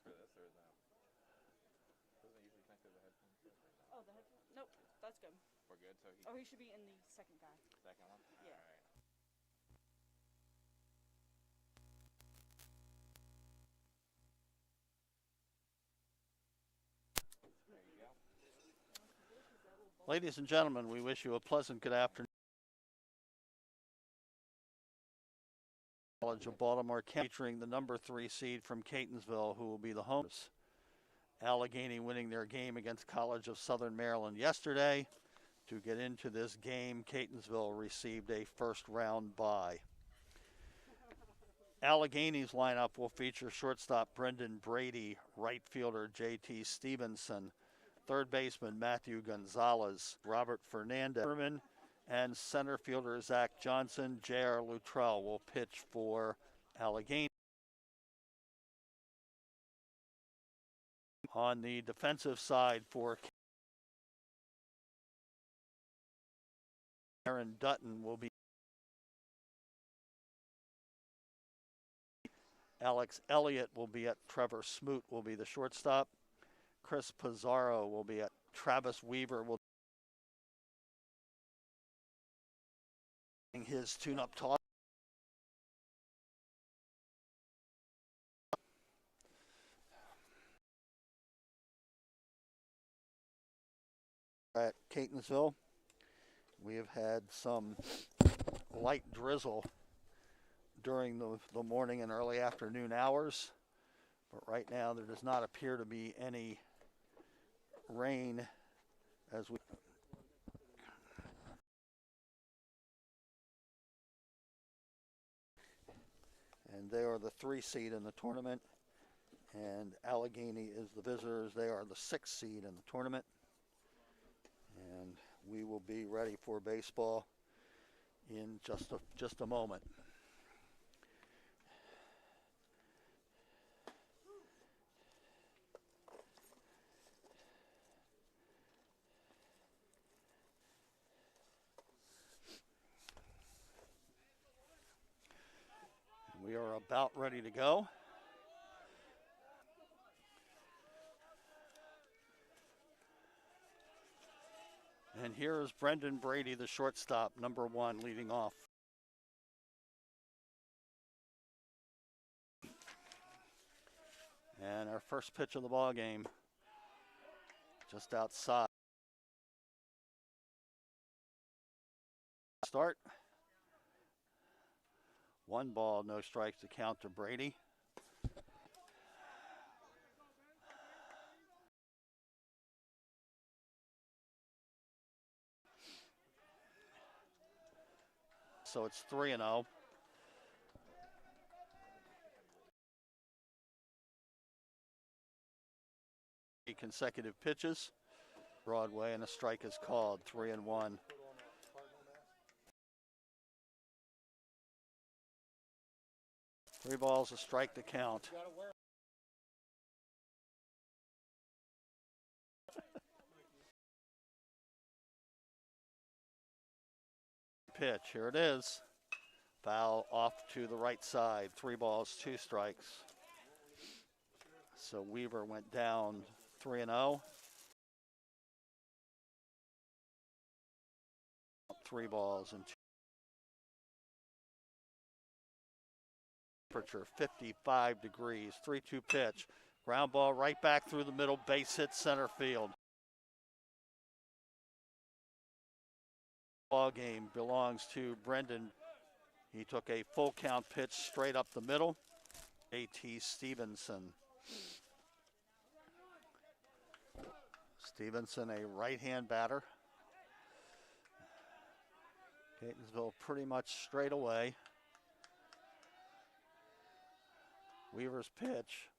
for this, or is that? Doesn't it usually connect to the headphones? Oh, the headphones? Nope, that's good. We're good. So he. Oh, he should be in the second guy. Second one. Yeah. All right. There you go. Ladies and gentlemen, we wish you a pleasant good afternoon. College of Baltimore featuring the number 3 seed from Catonsville, who will be the homes. Allegany winning their game against College of Southern Maryland yesterday. To get into this game, Catonsville received a first-round bye. Allegany's lineup will feature shortstop Brendan Brady, right fielder J.T. Stevenson, third baseman Matthew Gonzalez, Robert Fernandez, and center fielder Zach Johnson. J.R. Luttrell will pitch for Allegany. On the defensive side for Aaron Dutton will be Alex Elliott will be at Trevor Smoot will be the shortstop. Chris Pizarro will be at Travis Weaver will his tune-up toss. At Catonsville, we have had some light drizzle during the morning and early afternoon hours, but right now there does not appear to be any rain as we and they are the 3 seed in the tournament, and Allegany is the visitors. They are the 6 seed in the tournament, and we will be ready for baseball in just a moment. We are about ready to go. And here is Brendan Brady, the shortstop, number 1, leading off. And our first pitch of the ball game, just outside. Start. 1 ball, no strikes to count to Brady. So it's 3-0. Consecutive pitches. Broadway, and a strike is called. 3-1. Three balls, a strike to count. Pitch, here it is. Foul off to the right side. 3 balls, 2 strikes. So Weaver went down 3-0. 3 balls and 2. Temperature 55 degrees. 3-2 pitch. Ground ball right back through the middle. Base hit center field. Ball game belongs to Brendan. He took a full count pitch straight up the middle. A.T. Stevenson. Stevenson, a right-hand batter. Catonsville pretty much straight away. Weaver's pitch.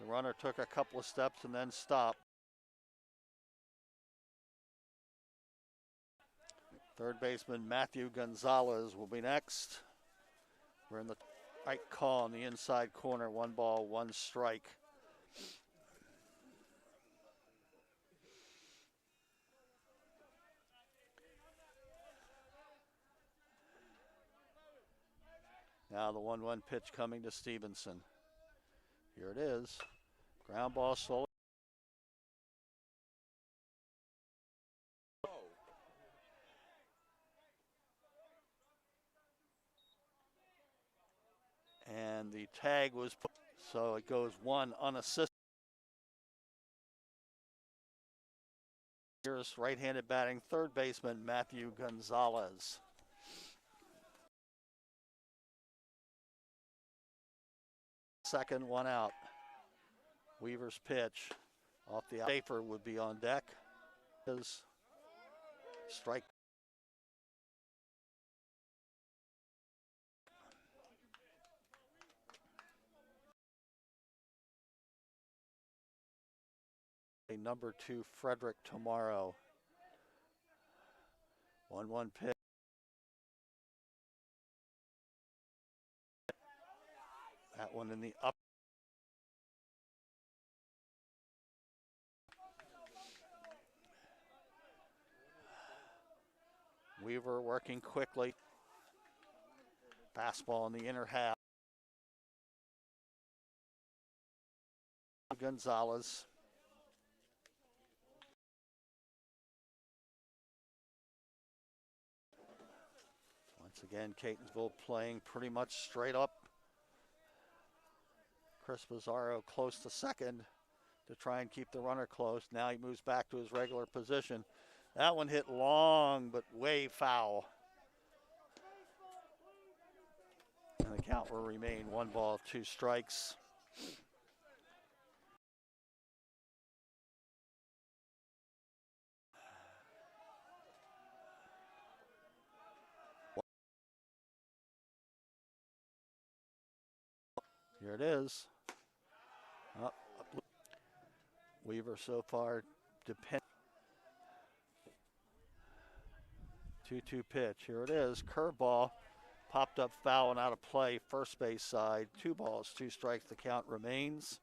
The runner took a couple of steps and then stopped. Third baseman Matthew Gonzalez will be next. We're in the right call in the inside corner. 1 ball, 1 strike. Now the 1-1 pitch coming to Stevenson. Here it is. Ground ball slowly. And the tag was put, so it goes one unassisted. Here's right-handed batting third baseman Matthew Gonzalez. Second, one out. Weaver's pitch off the Schaefer would be on deck. His strike. Number 2, Frederick tomorrow. 1-1 pitch. That one in the up. Weaver working quickly. Fastball in the inner half. Gonzalez. Once again, Catonsville playing pretty much straight up. Chris Pizarro close to second to try and keep the runner close. Now he moves back to his regular position. That one hit long, but way foul. And the count will remain 1 ball, 2 strikes. Here it is. Weaver so far depend. 2-2 pitch. Here it is. Curveball. Popped up foul and out of play. First base side. 2 balls, 2 strikes. The count remains.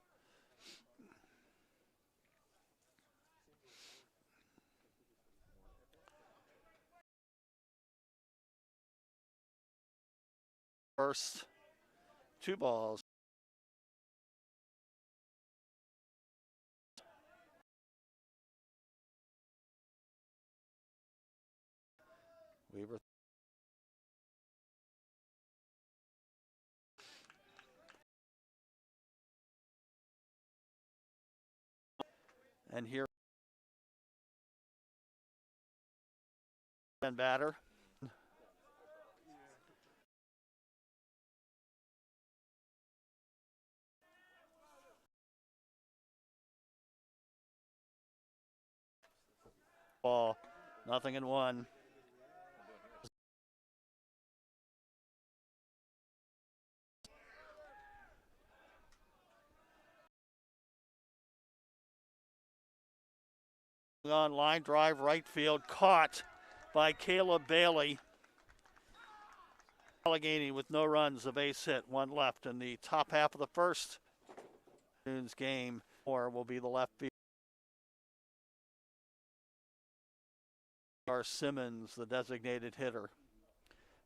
First. 2 balls. Weaver. And here. And batter. Ball. 0-1. On line drive, right field, caught by Caleb Bailey. Allegany with no runs, a base hit, 1 left in the top half of the first. Game, or will be the left field. Simmons, the designated hitter.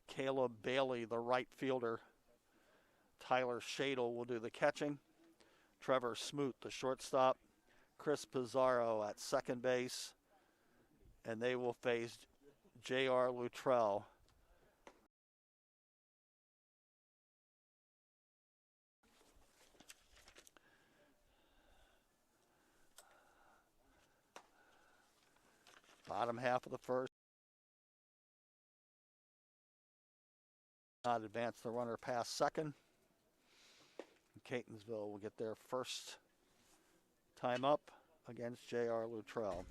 Caleb Bailey, the right fielder. Tyler Shadle will do the catching. Trevor Smoot, the shortstop. Chris Pizarro at second base. And they will face J.R. Luttrell. Bottom half of the first. Not advance the runner past second. Catonsville will get their first time up against J.R. Luttrell.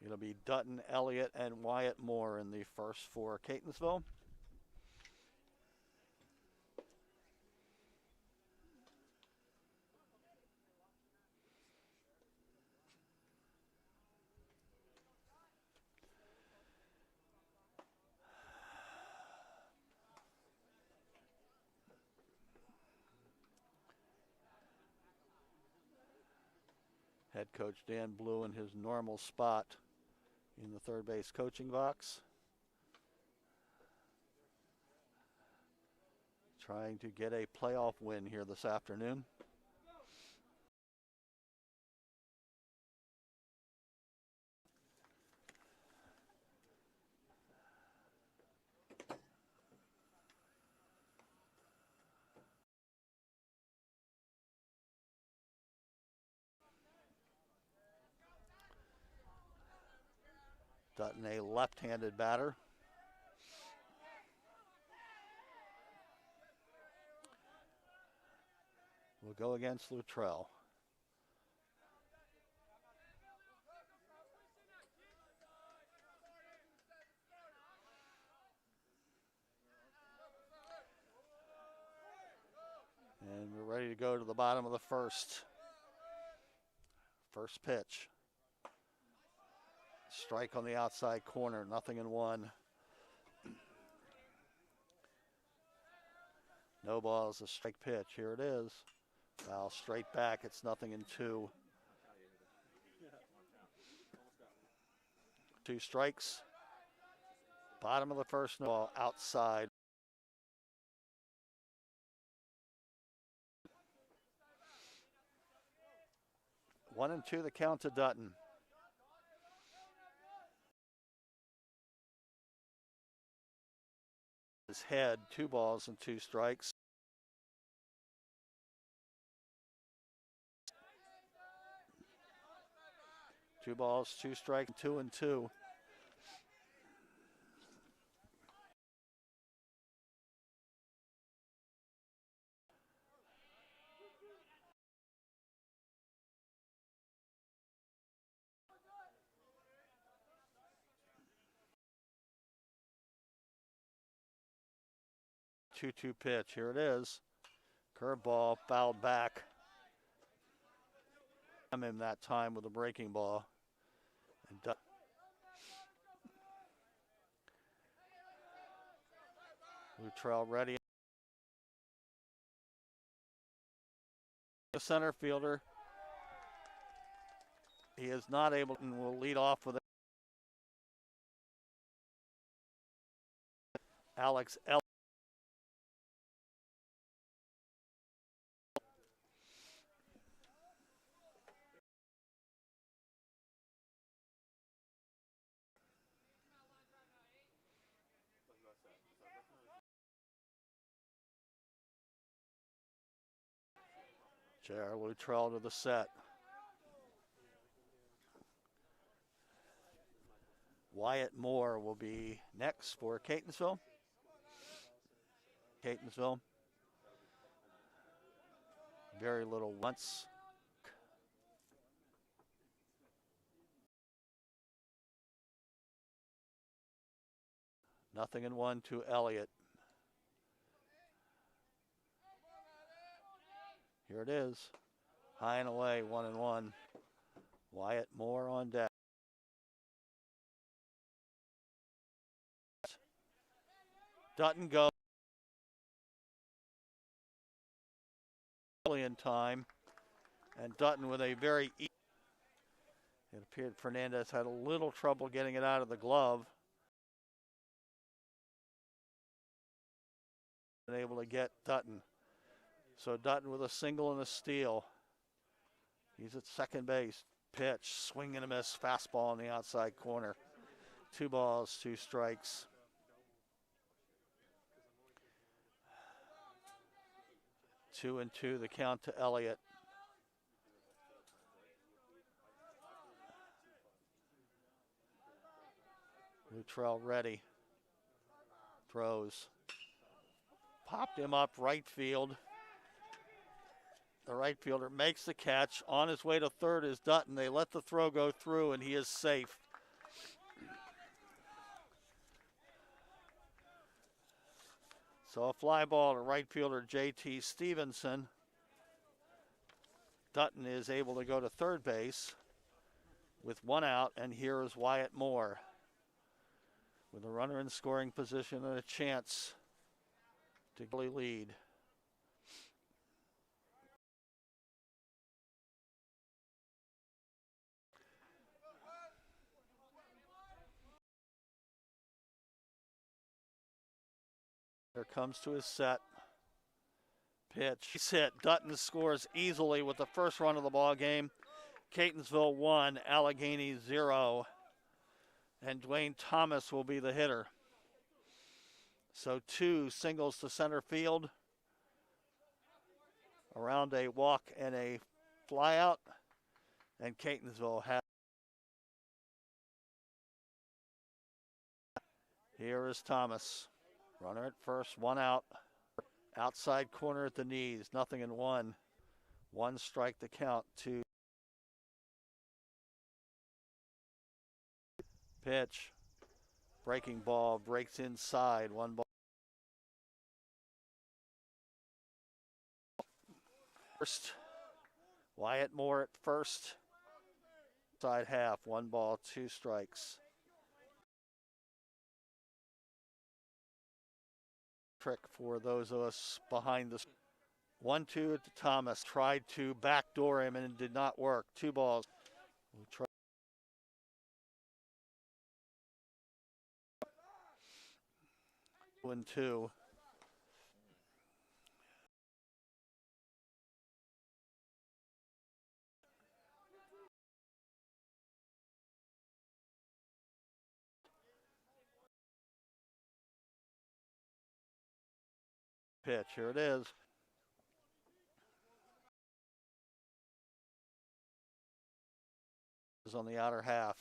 It'll be Dutton, Elliott, and Wyatt Moore in the first for Catonsville. Head coach Dan Blue in his normal spot in the third base coaching box. trying to get a playoff win here this afternoon. Dutton, a left-handed batter. Will go against Luttrell. And we're ready to go to the bottom of the first. First pitch. Strike on the outside corner, 0-1. No balls, a strike pitch. Here it is. Foul straight back. It's 0-2. 2 strikes. Bottom of the first, no ball outside. One and two, the count to Dutton. His head, 2 balls and 2 strikes. Two balls, 2 strikes, 2-2. Two-two pitch. Here it is. Curveball fouled back. I'm in that time with a breaking ball. And Luttrell ready. The center fielder. He is not able and will lead off with it. Alex L. J.R. Luttrell to the set. Wyatt Moore will be next for Catonsville. Catonsville. Very little once. Nothing in 1 to Elliott. Here it is. High and away, 1-1. Wyatt Moore on deck. Dutton goes early in time. And Dutton with a very it appeared Fernandez had a little trouble getting it out of the glove. And able to get Dutton. So Dutton with a single and a steal. He's at second base. Pitch, swing and a miss, fastball on the outside corner. 2 balls, 2 strikes. Two and two, the count to Elliott. Luttrell ready. Throws. Popped him up right field. The right fielder makes the catch. On his way to third is Dutton. They let the throw go through, and he is safe. So a fly ball to right fielder J.T. Stevenson. Dutton is able to go to third base with 1 out, and here is Wyatt Moore with a runner in scoring position and a chance to lead. Here comes to his set. Pitch. He's hit. Dutton scores easily with the first run of the ball game. Catonsville 1, Allegany 0. And Dwayne Thomas will be the hitter. So 2 singles to center field. Around a walk and a flyout. And Catonsville has. Here is Thomas. Runner at first, 1 out. Outside corner at the knees, 0-1. 1 strike to count. 2. Pitch. Breaking ball, breaks inside. 1 ball. First. Wyatt Moore at first. Side half, 1 ball, 2 strikes. Trick for those of us behind the 1-2 to Thomas. Tried to backdoor him and it did not work. 2 balls. We'll try. And 2. Pitch, here it is. Is on the outer half.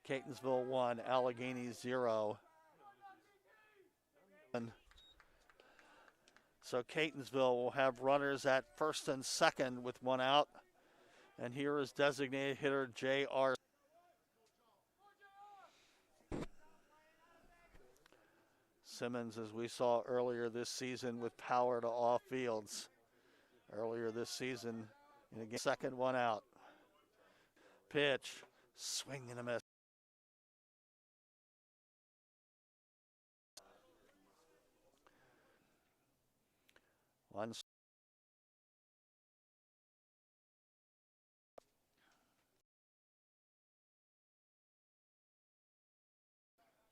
Catonsville 1, Allegany 0. And so Catonsville will have runners at first and second with 1 out. And here is designated hitter J.R. Simmons, as we saw earlier this season, with power to all fields. Earlier this season, and again, second 1 out. Pitch, swing and a miss.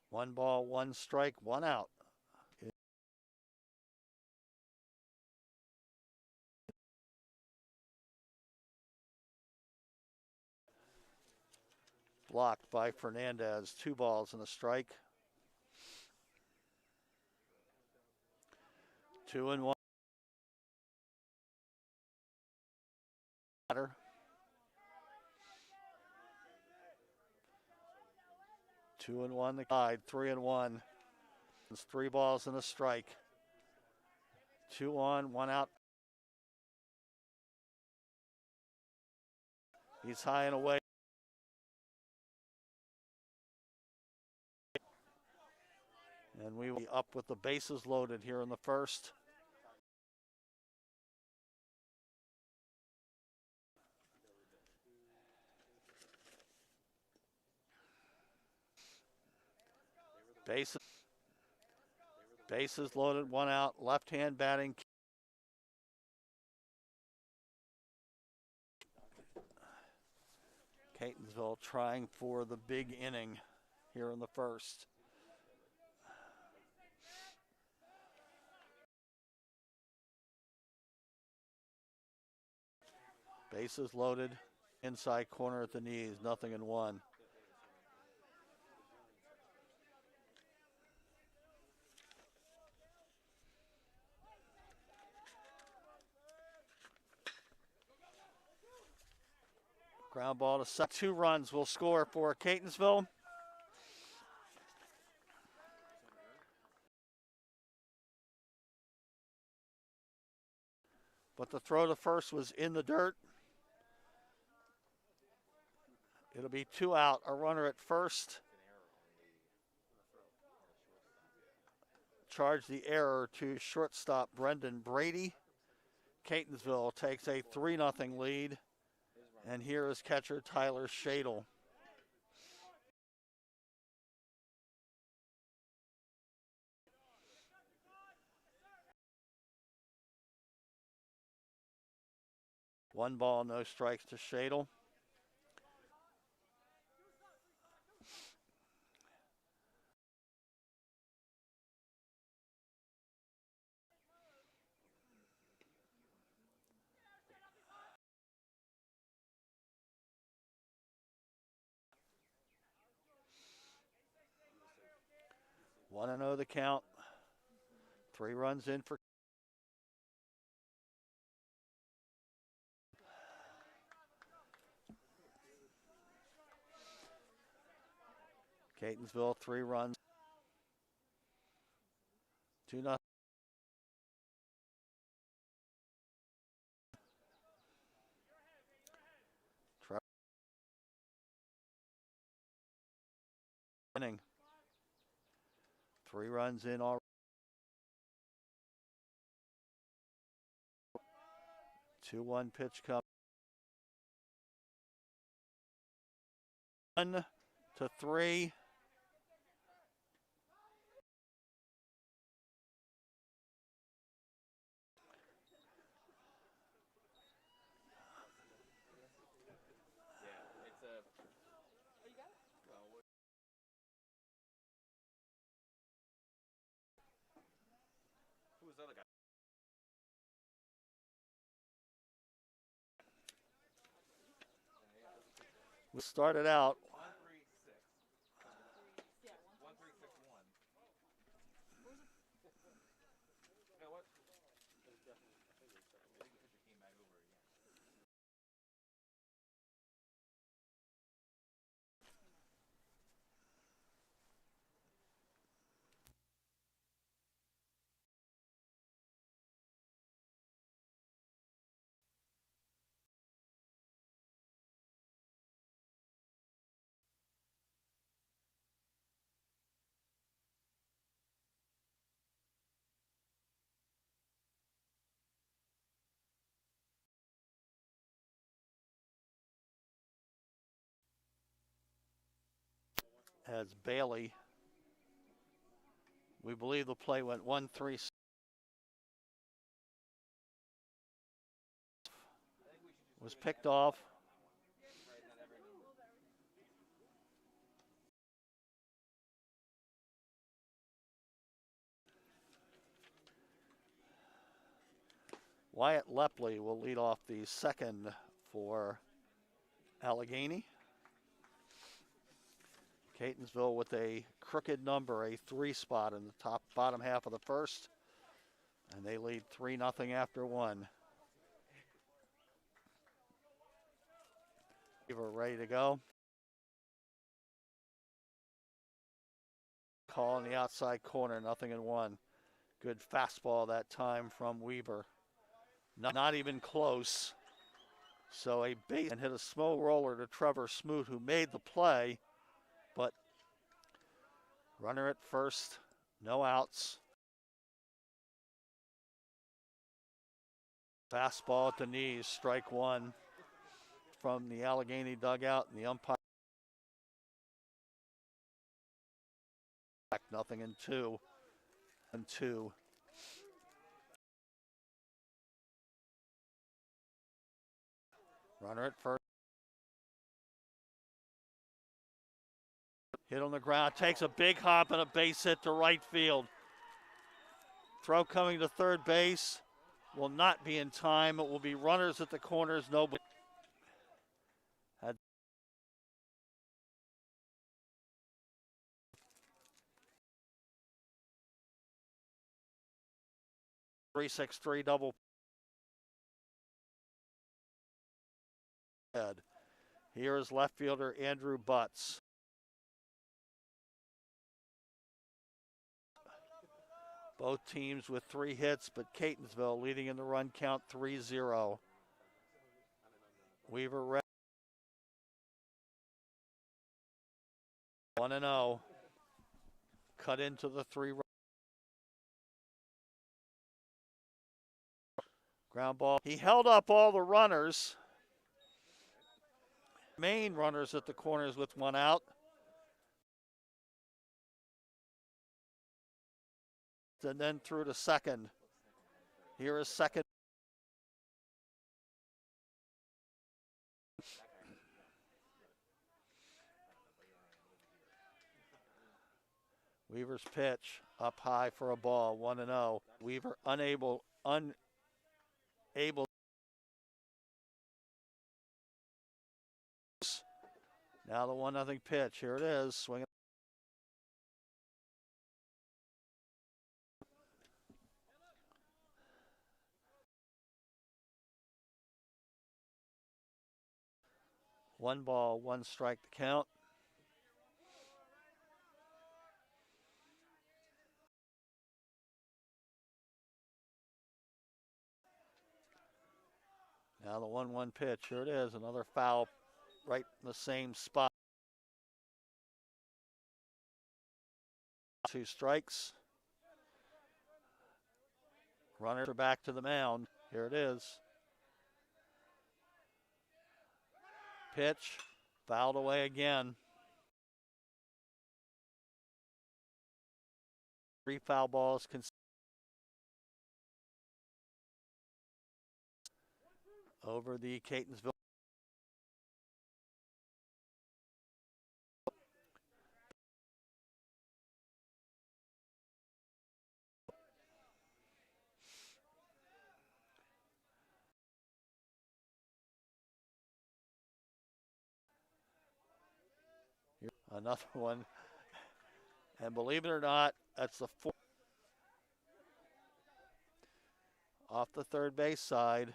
One ball, 1 strike, 1 out. Blocked by Fernandez. 2 balls and a strike. 2-1. 2-1 the guide. 3-1. It's 3 balls and a strike. 2 on, 1 out. He's high and away. And we will be up with the bases loaded here in the first. Bases loaded, 1 out. Left-hand batting. Catonsville trying for the big inning here in the first. Bases loaded, inside corner at the knees, 0-1. Ground ball to set. 2 runs will score for Catonsville. But the throw to first was in the dirt. It'll be 2 out, a runner at first. Charge the error to shortstop Brendan Brady. Catonsville takes a 3-0 lead. And here is catcher Tyler Shadle. One ball, no strikes to Shadle. 1-0 the count. 3 runs in for Catonsville, 3 runs. 2-0. Inning. 3 runs in already. 2-1 pitch come. 1-3. Who was the other guy? We started out 136. Yeah, 1361. You know what? I think the pitcher came back over again. as Bailey. We believe the play went 1-3. Was picked off. Wyatt Lepley will lead off the second for Allegany. Catonsville with a crooked number, a 3 spot in the bottom half of the first. And they lead 3-0 after 1. Weaver ready to go. Call in the outside corner, 0-1. Good fastball that time from Weaver. Not even close. So a base and hit a slow roller to Trevor Smoot, who made the play, but runner at first, no outs. Fastball at the knees, strike 1 from the Allegany dugout, and the umpire. 0-2. 2. Runner at first. Hit on the ground, takes a big hop and a base hit to right field. Throw coming to third base will not be in time. It will be runners at the corners, nobody. Had 3-6-3 double. Here is left fielder Andrew Butts. Both teams with 3 hits, but Catonsville leading in the run count 3-0. Weaver ready. 1-0. Cut into the 3. Ground ball. He held up all the runners. Main runners at the corners with 1 out. And then through to second. Here is second. Weaver's pitch up high for a ball, 1-0. Weaver unable. Now the 1-0 pitch. Here it is. Swinging. 1 ball, 1 strike to count. Now the 1-1 pitch. Here it is. Another foul right in the same spot. 2 strikes. Runners are back to the mound. Here it is. Pitch. Fouled away again. 3 foul balls. Over the Catonsville. Another one. And believe it or not, that's the 4th. Off the third base side.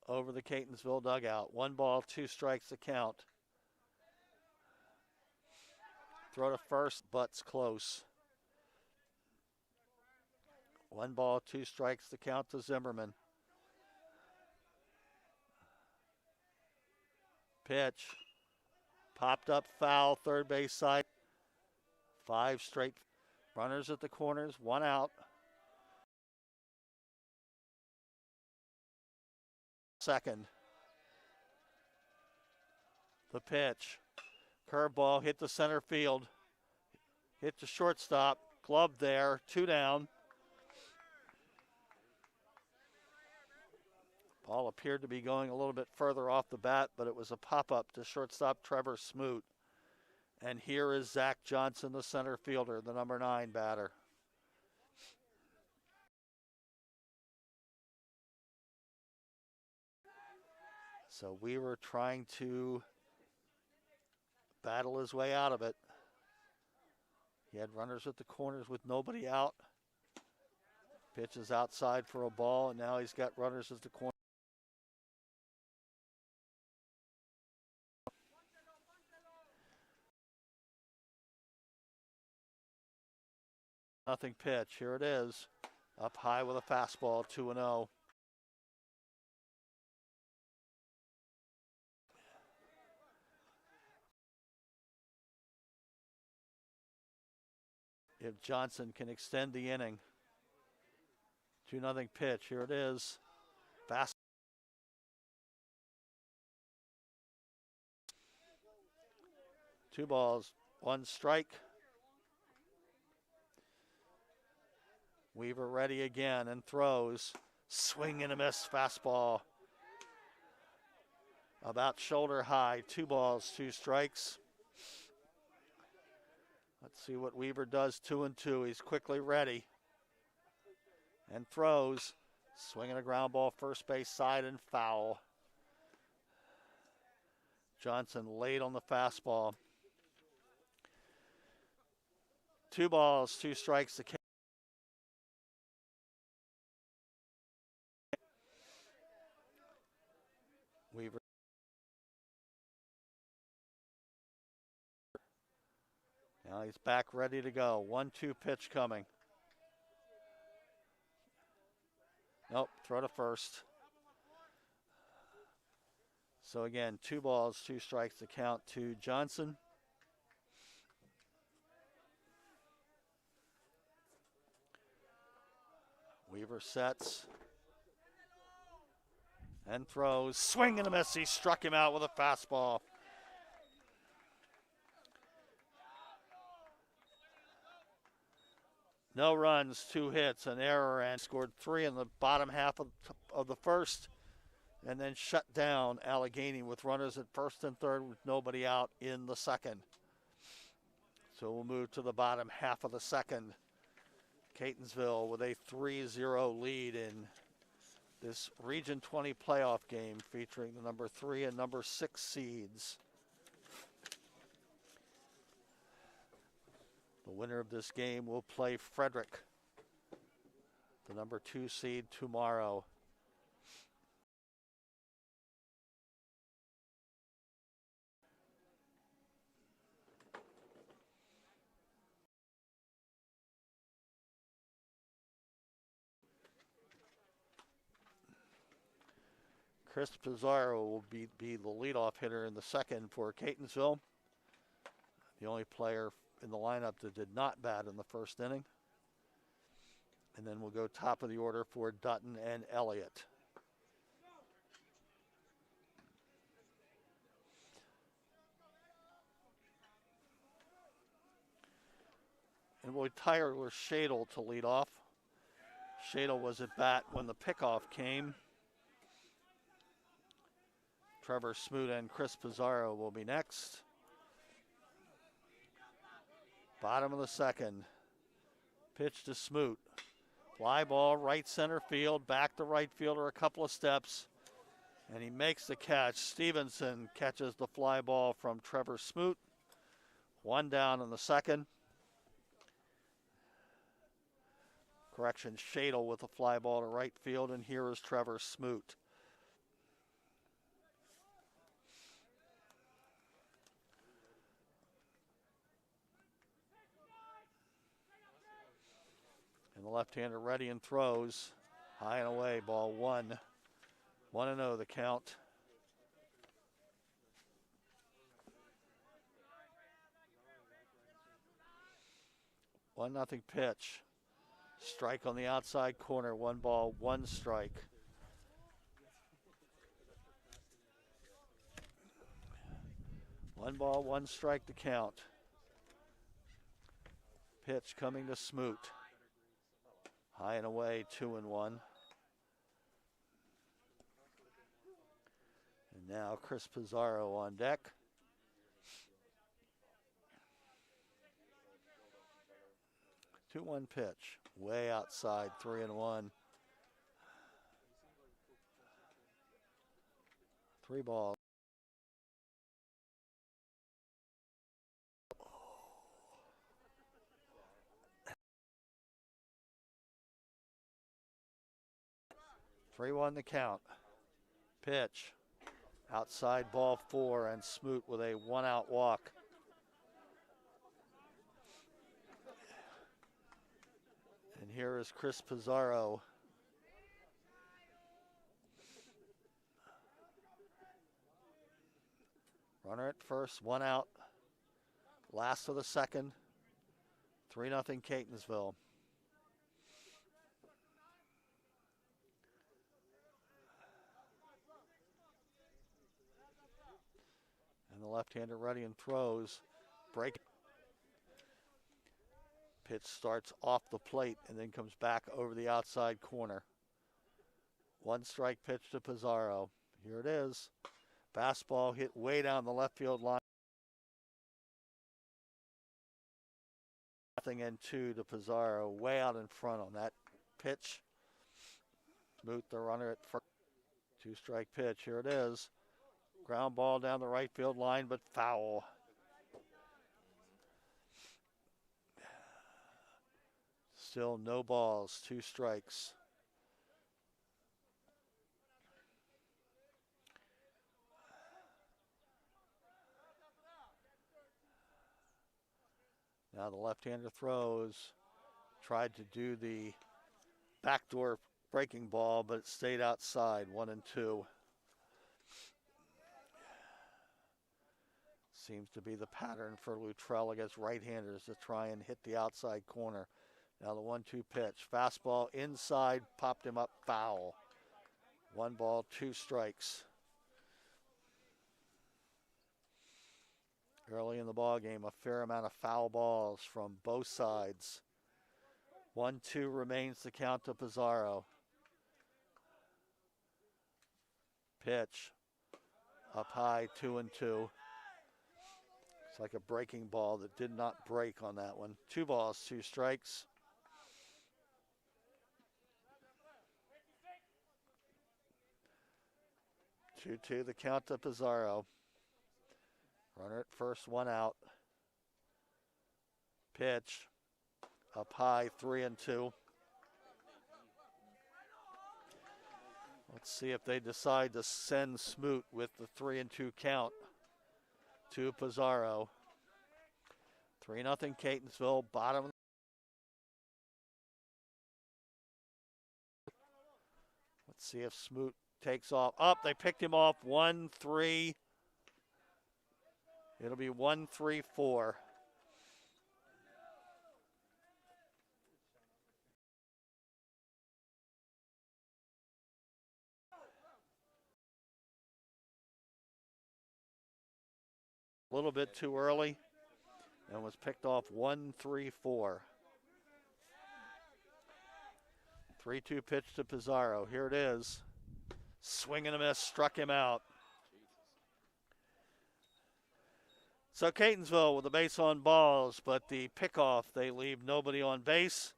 Over the Catonsville dugout. 1 ball, 2 strikes to count. Throw to first, butts close. 1 ball, 2 strikes to count to Zimmerman. Pitch. Popped up foul, third base side. 5 straight. Runners at the corners, 1 out. Second. The pitch. Curveball hit the center field. Hit the shortstop. Glove there. 2 down. Ball appeared to be going a little bit further off the bat, but it was a pop-up to shortstop Trevor Smoot. And here is Zach Johnson, the center fielder, the number 9 batter. So we were trying to battle his way out of it. He had runners at the corners with nobody out. Pitches outside for a ball, and now he's got runners at the corner. Nothing pitch. Here it is. Up high with a fastball, 2-0. If Johnson can extend the inning. 2-0 pitch. Here it is. Fast. Two balls, 1 strike. Weaver ready again and throws. Swing and a miss fastball. About shoulder high. 2 balls, 2 strikes. Let's see what Weaver does. 2-2. He's quickly ready. And throws. Swinging a ground ball first base side and foul. Johnson late on the fastball. 2 balls, 2 strikes to count. Weaver. Now he's back ready to go. 1-2 pitch coming. Nope, throw to first. So again, 2 balls, 2 strikes to count to Johnson. Weaver sets and throws. Swing and a miss. He struck him out with a fastball. No runs, 2 hits, an error, and scored 3 in the bottom half of the first, and then shut down Allegany with runners at first and third with nobody out in the second. So we'll move to the bottom half of the second. Catonsville with a 3-0 lead in this Region 20 playoff game featuring the number 3 and number 6 seeds. The winner of this game will play Frederick, the number 2 seed, tomorrow. Chris Pizarro will be the leadoff hitter in the second for Catonsville. The only player in the lineup that did not bat in the first inning. And then we'll go top of the order for Dutton and Elliott. And we'll Tyler Shadle to lead off. Shadle was at bat when the pickoff came. Trevor Smoot and Chris Pizarro will be next. Bottom of the second. Pitch to Smoot. Fly ball, right center field, back to right fielder a couple of steps, and he makes the catch. Stevenson catches the fly ball from Trevor Smoot. One down in the second. Correction, Shadle with a fly ball to right field, and here is Trevor Smoot. And the left-hander ready and throws. High and away, ball one. 1-0 the count. One nothing pitch. Strike on the outside corner. 1 ball, 1 strike. One ball, 1 strike to count. Pitch coming to Smoot. High and away, 2-1. And now Chris Pizarro on deck. Two 2-1 pitch, way outside, 3-1. 3 balls. Three 1 the count. Pitch. Outside, ball 4, and Smoot with a 1-out walk. And here is Chris Pizarro. Runner at first, 1 out. Last of the second. 3-0 Catonsville. And the left-hander ready and throws. Break. Pitch starts off the plate and then comes back over the outside corner. 1 strike pitch to Pizarro. Here it is. Fastball hit way down the left field line. 0-2 to Pizarro, way out in front on that pitch. Smoot the runner at first. 2-strike pitch. Here it is. Ground ball down the right field line, but foul. Still no balls, 2 strikes. Now the left-hander throws. Tried to do the backdoor breaking ball, but it stayed outside, 1-2. Seems to be the pattern for Luttrell against right-handers to try and hit the outside corner. Now the 1-2 pitch. Fastball inside, popped him up, foul. 1 ball, 2 strikes. Early in the ball game, a fair amount of foul balls from both sides. 1-2 remains to count to Pizarro. Pitch. Up high, 2-2. It's like a breaking ball that did not break on that one. 2 balls, 2 strikes. Two the count to Pizarro. Runner at first, 1 out. Pitch. Up high, 3-2. Let's see if they decide to send Smoot with the 3-2 count to Pizarro. 3-0 Catonsville, bottom. Let's see if Smoot takes off. Up, they picked him off. 1-3. It'll be 1-3-4. A little bit too early and was picked off 1-3-4. 3-2 pitch to Pizarro. Here it is. Swing and a miss, struck him out. So Catonsville with the base on balls, but the pickoff, they leave nobody on base.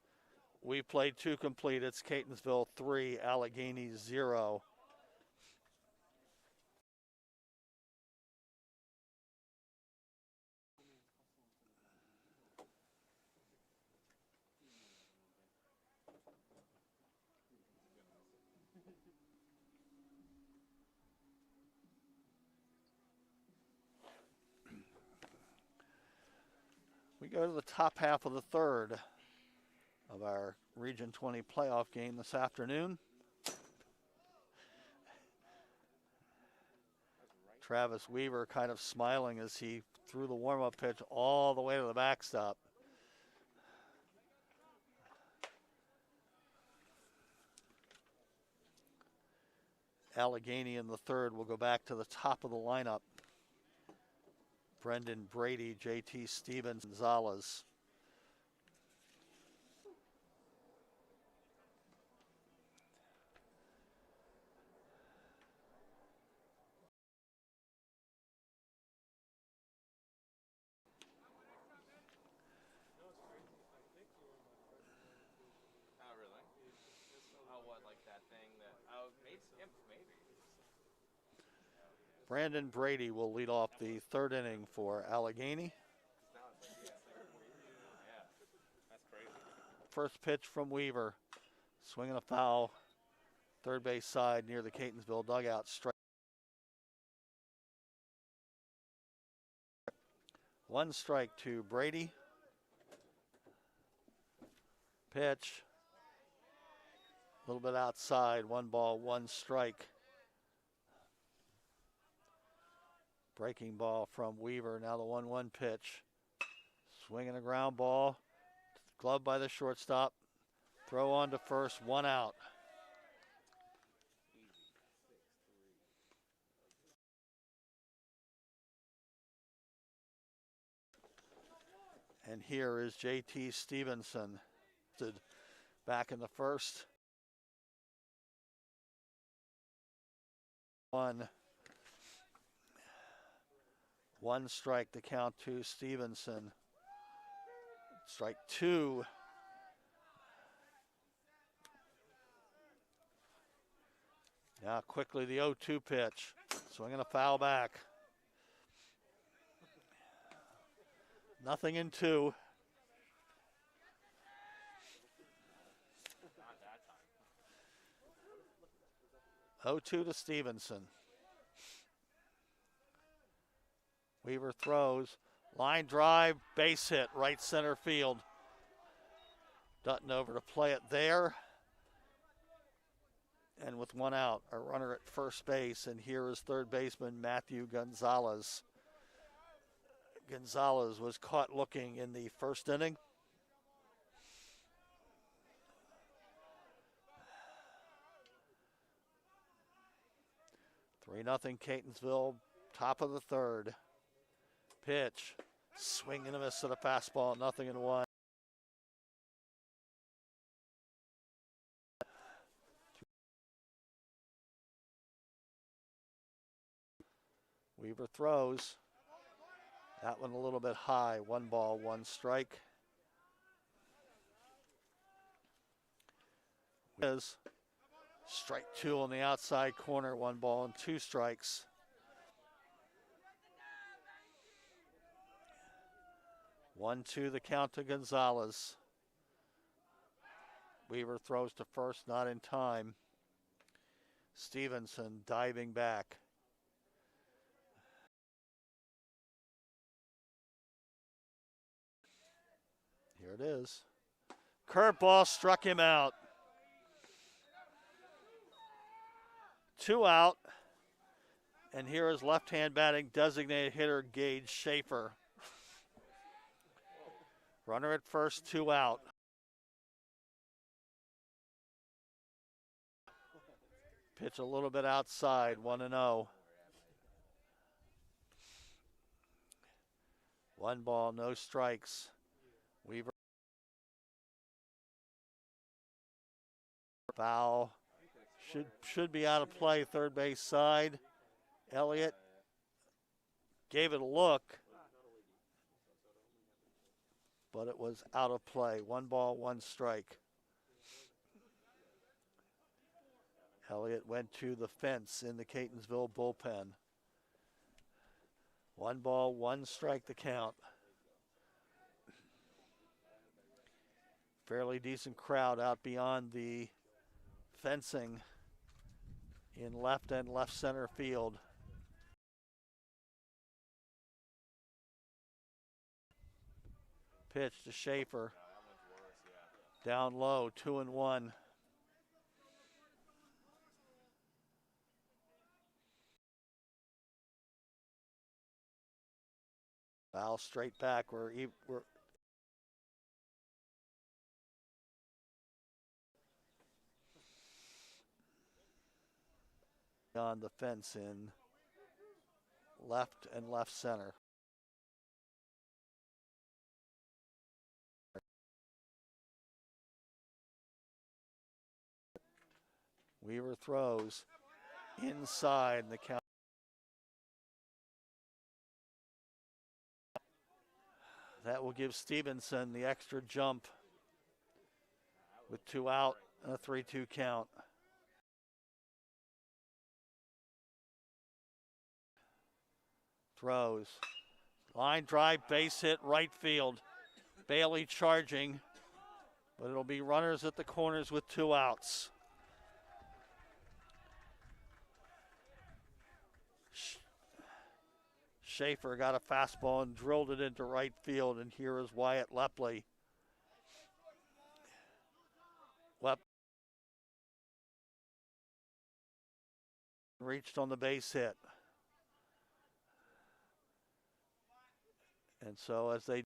We played 2 complete. It's Catonsville 3, Allegany 0. We go to the top half of the third of our Region 20 playoff game this afternoon. Travis Weaver kind of smiling as he threw the warm-up pitch all the way to the backstop. Allegany in the third will go back to the top of the lineup. Brendan Brady, JT Stevens, Gonzalez. Oh, really? Oh, what, like that thing that, oh, maybe. Brandon Brady will lead off the third inning for Allegany. Yeah, that's crazy. First pitch from Weaver. Swinging a foul. Third base side near the Catonsville dugout. Strike. 1 strike to Brady. Pitch. A little bit outside. 1 ball, 1 strike. Breaking ball from Weaver. Now the 1-1 pitch. Swinging a ground ball. Glove by the shortstop. Throw on to first. 1 out. And here is JT Stevenson. Back in the first. 1 strike to count to Stevenson. Strike 2. Now quickly the 0-2 pitch. Swinging a foul back. Nothing in 2. Not that time. 0-2 to Stevenson. Weaver throws. Line drive, base hit, right center field. Dutton over to play it there. And with 1 out, a runner at first base. And here is third baseman Matthew Gonzalez. Gonzalez was caught looking in the first inning. Three 0 Catonsville, top of the third. Pitch, swing and a miss at a fastball, 0-1. Weaver throws. That one a little bit high. 1 ball, 1 strike. Is strike 2 on the outside corner. 1 ball and 2 strikes. One, 2 the count to Gonzalez. Weaver throws to first, not in time. Stevenson diving back. Here it is. Curveball struck him out. 2 out. And here is left-hand batting designated hitter Gage Schaefer. Runner at first, 2 out. Pitch a little bit outside, 1-0. 1 ball, no strikes. Weaver. Foul. Should be out of play, third base side. Elliott gave it a look, but it was out of play. 1 ball, 1 strike. Elliott went to the fence in the Catonsville bullpen. 1 ball, 1 strike to count. Fairly decent crowd out beyond the fencing in left and left center field. Pitch to Schaefer. Down low, 2-1. Foul straight back. We're on the fence in left and left center. Weaver throws inside the count. That will give Stevenson the extra jump with 2 out and a 3-2 count. Throws. Line drive, base hit, right field. Bailey charging, but it'll be runners at the corners with 2 outs. Schaefer got a fastball and drilled it into right field, and here is Wyatt Lepley. Reached on the base hit. And so as they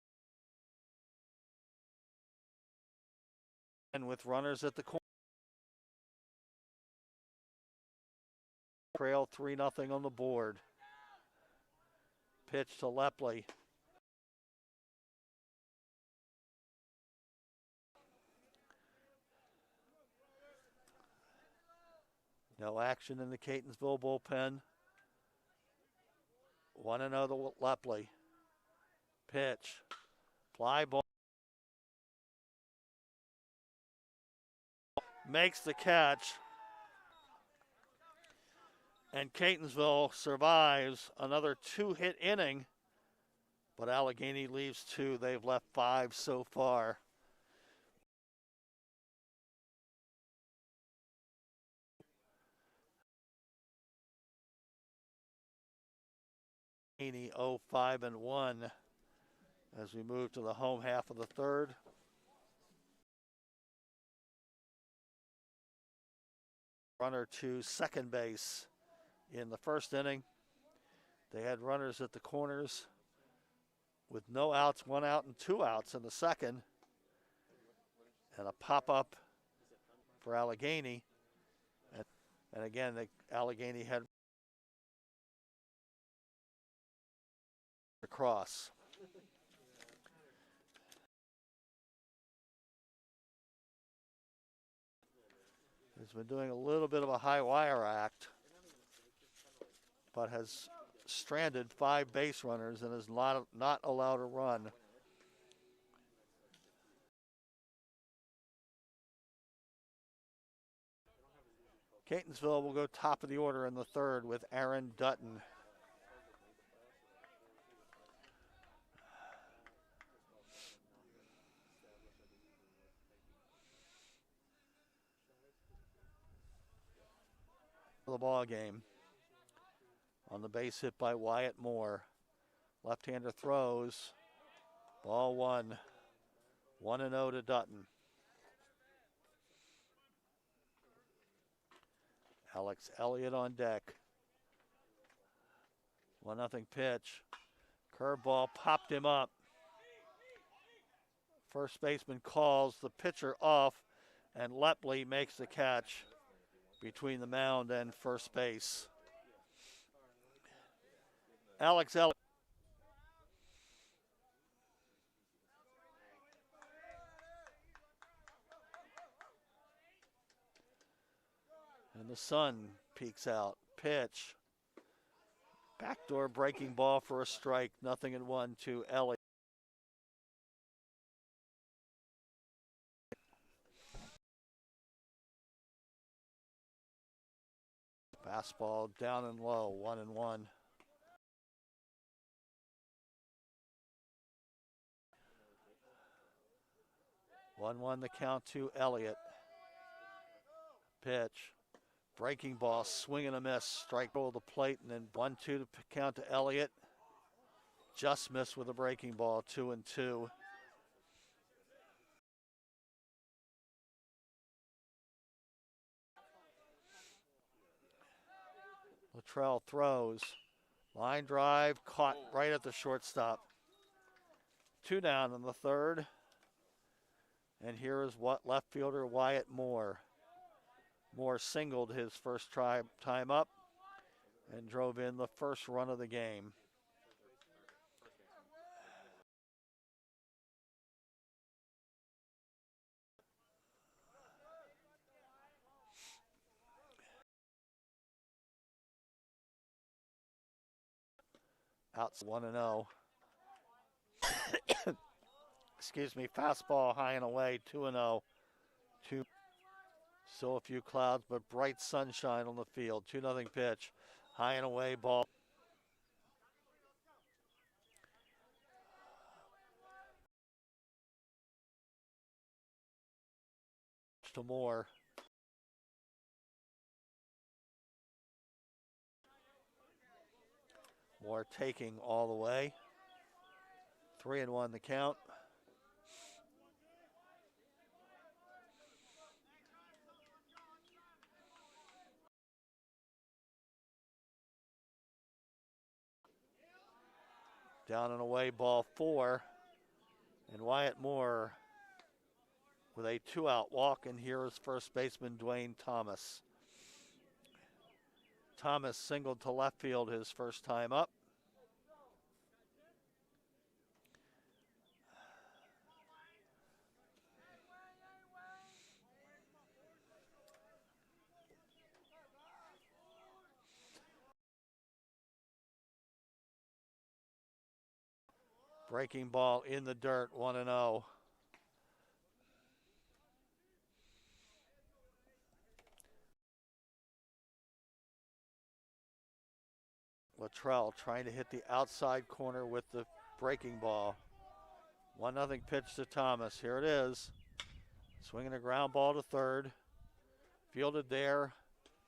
and with runners at the corner, trail 3-0 on the board. Pitch to Lepley. No action in the Catonsville bullpen. 1-0 to Lepley. Pitch. Fly ball. Makes the catch. And Catonsville survives another 2-hit inning, but Allegany leaves 2. They've left 5 so far. Allegany 0-5-1 as we move to the home half of the third. Runner to second base. In the first inning, they had runners at the corners with no outs, 1 out and 2 outs in the second. And a pop-up for Allegany. And again, Allegany had across. He's been doing a little bit of a high wire act, but has stranded 5 base runners and is not allowed to run. Catonsville will go top of the order in the third with Aaron Dutton. The ball game. On the base hit by Wyatt Moore. Left-hander throws. Ball 1. 1-0 to Dutton. Alex Elliott on deck. 1-0 pitch. Curveball popped him up. First baseman calls the pitcher off, and Lepley makes the catch between the mound and first base. Alex Elliott. And the sun peeks out. Pitch. Backdoor breaking ball for a strike. 0-1 to Elliott. Fastball down and low. 1-1. 1-1 the count to Elliott. Pitch. Breaking ball, swing and a miss. Strike roll the plate, and then 1-2 to count to Elliott. Just missed with a breaking ball. 2-2. Luttrell throws. Line drive, caught right at the shortstop. 2 down in the third. And here is what left fielder Wyatt Moore. Moore singled his first time up and drove in the first run of the game. Outs 1-0. Excuse me, fastball high and away, 2-0. Still a few clouds, but bright sunshine on the field. 2-0 pitch, high and away ball. To Moore. Moore taking all the way. 3-1 the count. Down and away ball 4. And Wyatt Moore with a 2-out walk, and here is first baseman Dwayne Thomas. Thomas singled to left field his first time up. Breaking ball in the dirt, 1-0. Luttrell trying to hit the outside corner with the breaking ball. 1-0 pitch to Thomas. Here it is. Swinging a ground ball to third. Fielded there.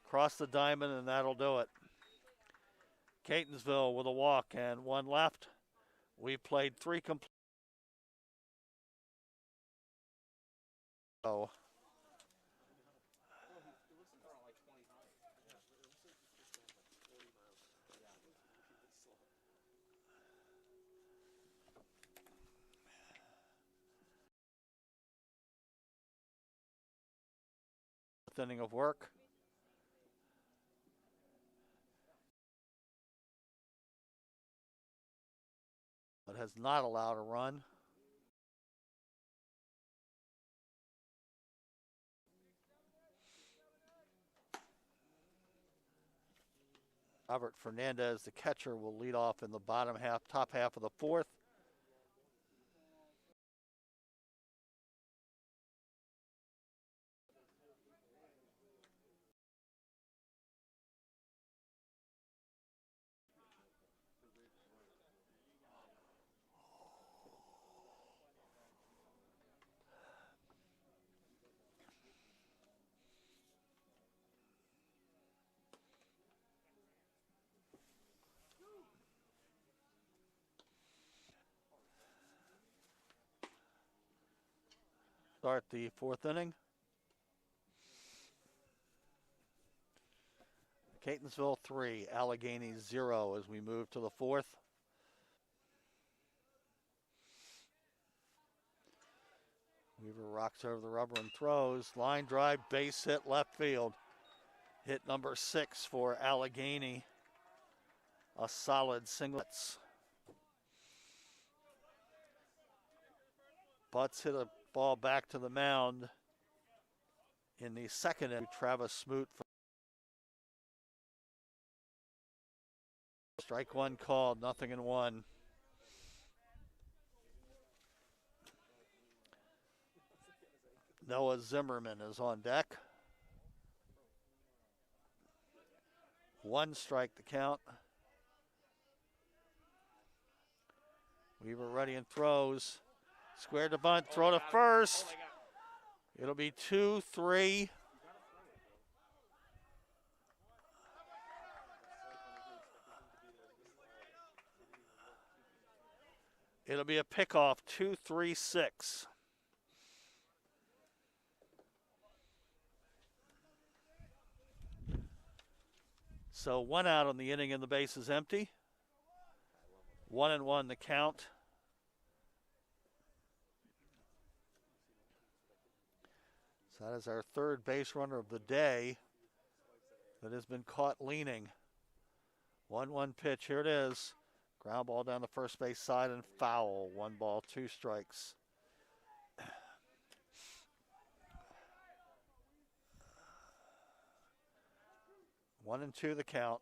Cross the diamond, and that'll do it. Catonsville with a walk and 1 left. We played 3 complete. Oh. Inning of work. But has not allowed a run. Robert Fernandez, the catcher, will lead off in the top half of the 4th. Start the 4th inning. Catonsville 3, Allegany 0 as we move to the fourth. Weaver rocks over the rubber and throws. Line drive, base hit, left field. Hit number 6 for Allegany. A solid single. Butts hit a ball back to the mound in the second inning. Travis Smoot. Strike one called, 0-1. Noah Zimmerman is on deck. One strike to count. Weaver ready and throws. Square to bunt, throw to first. It'll be 2-3. It'll be a pickoff, 2-3-6. So 1 out on the inning and the base is empty. 1-1 the count. So that is our third base runner of the day that has been caught leaning. 1-1 pitch, here it is. Ground ball down the first base side and foul. 1 ball, 2 strikes. One and two the count.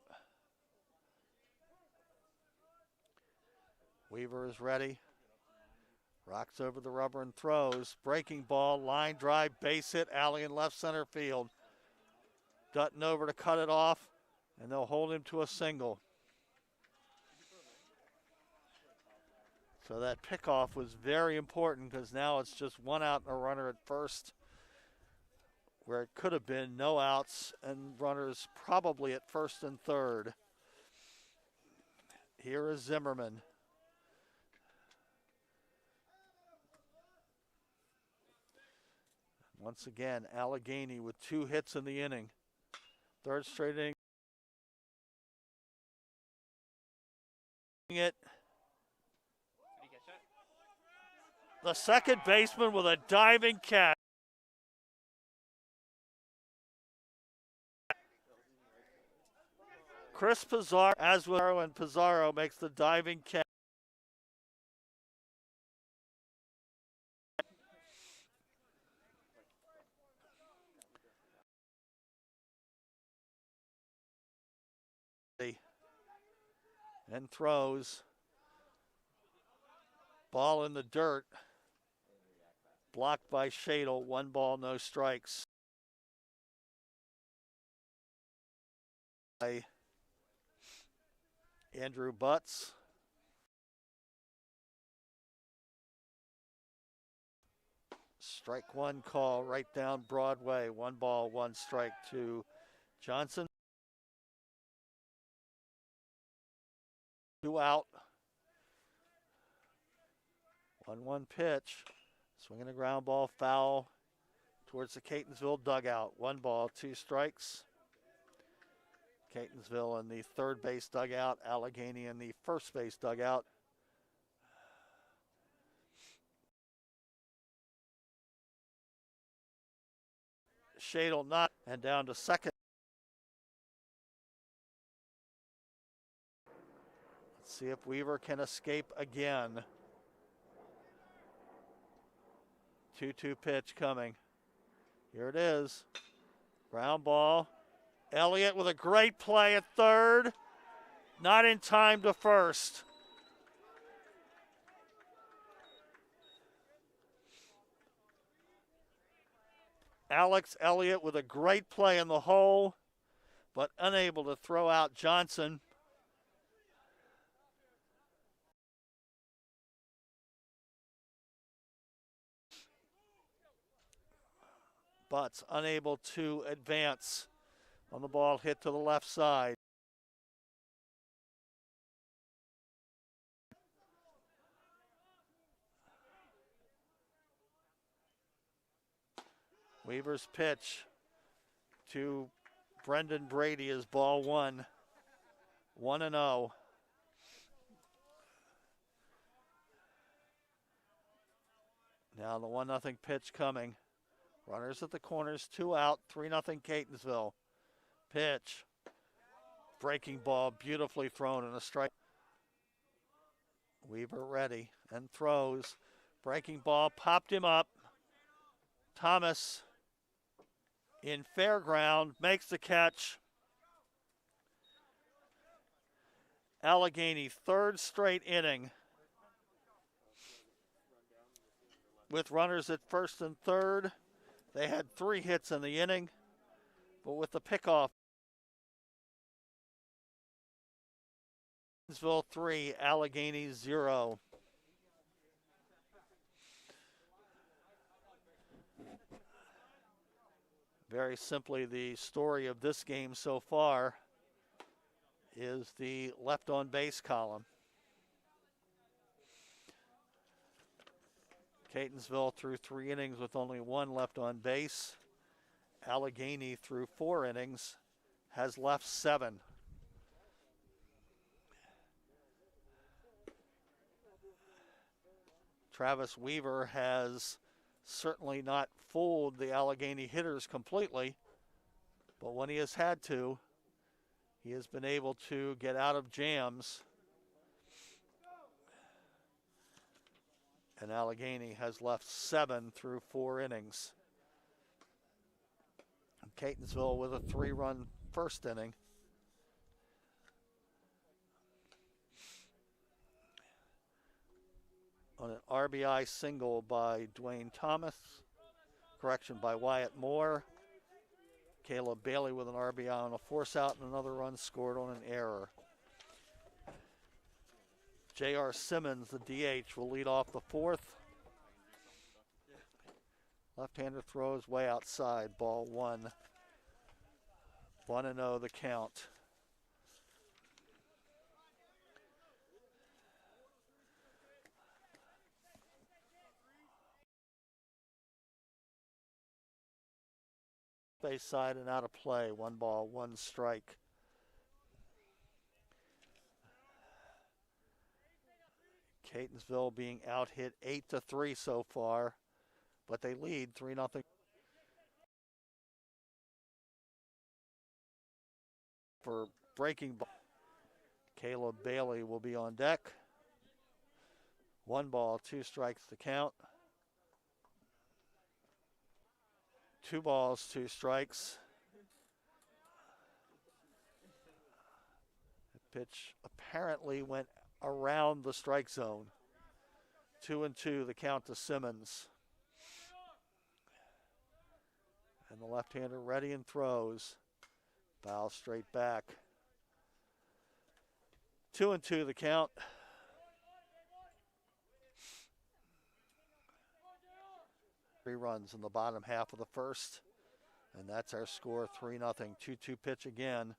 Weaver is ready. Rocks over the rubber and throws. Breaking ball, line drive, base hit, alley in left center field. Dutton over to cut it off, and they'll hold him to a single. So that pickoff was very important because now it's just 1 out and a runner at first, where it could have been no outs and runners probably at first and third. Here is Zimmerman. Once again, Allegany with 2 hits in the inning. Third straight inning. It. The second baseman with a diving catch. Chris Pizarro, as with Pizarro, and Pizarro makes the diving catch. And throws. Ball in the dirt. Blocked by Shadle. 1 ball, no strikes. By Andrew Butts. Strike 1 call right down Broadway. 1 ball, 1 strike to Johnson. 2 out. 1-1 pitch. Swinging a ground ball, foul towards the Catonsville dugout. 1 ball, 2 strikes. Catonsville in the third base dugout. Allegany in the first base dugout. Shadle not, and down to second. Let's see if Weaver can escape again. 2-2 pitch coming. Here it is. Ground ball. Elliott with a great play at third. Not in time to first. Alex Elliott with a great play in the hole, but unable to throw out Johnson. Butts unable to advance on the ball hit to the left side. Weaver's pitch to Brendan Brady is ball one. 1-0. Now the 1-0 pitch coming. Runners at the corners, 2 out, 3-0 Catonsville. Pitch. Breaking ball, beautifully thrown and a strike. Weaver ready and throws. Breaking ball, popped him up. Thomas in fair ground, makes the catch. Allegany, third straight inning with runners at first and third. They had 3 hits in the inning, but with the pickoff, Catonsville 3, Allegany 0. Very simply, the story of this game so far is the left on base column. Catonsville threw 3 innings with only 1 left on base. Allegany through 4 innings has left 7. Travis Weaver has certainly not fooled the Allegany hitters completely, but when he has had to, he has been able to get out of jams. And Allegany has left 7 through 4 innings. Catonsville with a 3-run first inning. On an RBI single by Dwayne Thomas. Correction by Wyatt Moore. Caleb Bailey with an RBI on a force out and another run scored on an error. J.R. Simmons, the DH, will lead off the 4th. Left-hander throws way outside, ball 1. 1-0 the count. Base side and out of play. 1 ball, 1 strike. Catonsville being out hit 8-3 so far, but they lead 3-0. For breaking ball, Caleb Bailey will be on deck. 1 ball, 2 strikes to count. 2 balls, 2 strikes. The pitch apparently went around the strike zone. 2-2 the count to Simmons. And the left-hander ready and throws. Foul straight back. 2-2 the count. Three runs in the bottom half of the first. And that's our score, 3-0. 2-2 pitch again.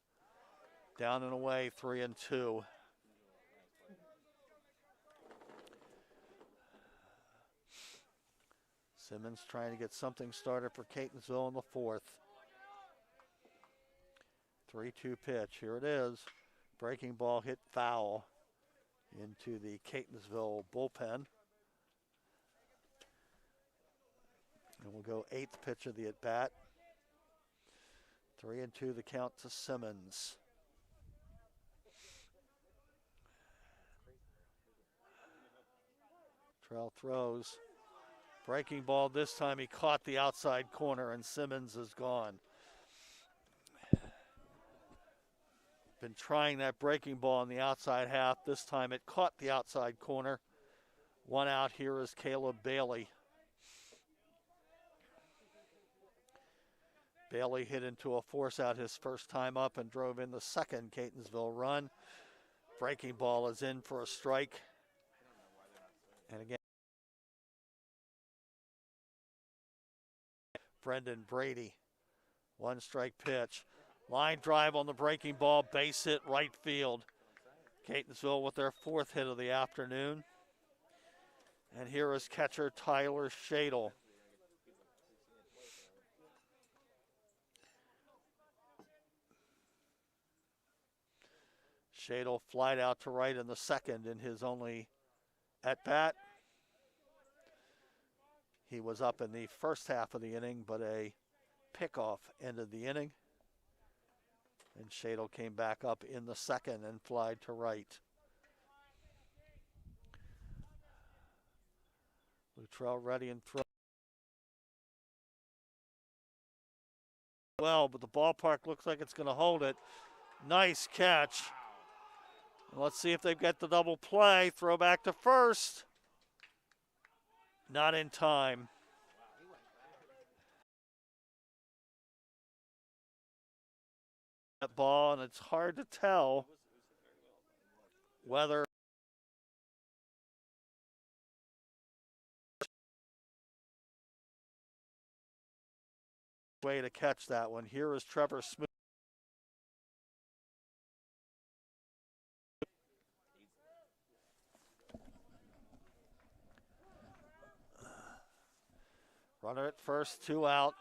Down and away, 3-2. Simmons trying to get something started for Catonsville in the 4th. 3-2 pitch. Here it is. Breaking ball hit foul into the Catonsville bullpen. And we'll go 8th pitch of the at-bat. 3-2 the count to Simmons. Trell throws. Breaking ball this time, he caught the outside corner and Simmons is gone. Been trying that breaking ball in the outside half. This time it caught the outside corner. 1 out. Here is Caleb Bailey. Bailey hit into a force out his first time up and drove in the second Catonsville run. Breaking ball is in for a strike. And again, Brendan Brady. 1 strike pitch. Line drive on the breaking ball, base hit right field. Catonsville with their 4th hit of the afternoon. And here is catcher Tyler Shadle flied out to right in the second in his only at-bat. He was up in the first half of the inning, but a pickoff ended the inning. And Shadle came back up in the second and flied to right. Luttrell ready and throw. Well, but the ballpark looks like it's going to hold it. Nice catch. Let's see if they've got the double play. Throw back to first. Not in time. That ball, and it's hard to tell whether way to catch that one. Here is Trevor Smoot. Runner at first, 2 out.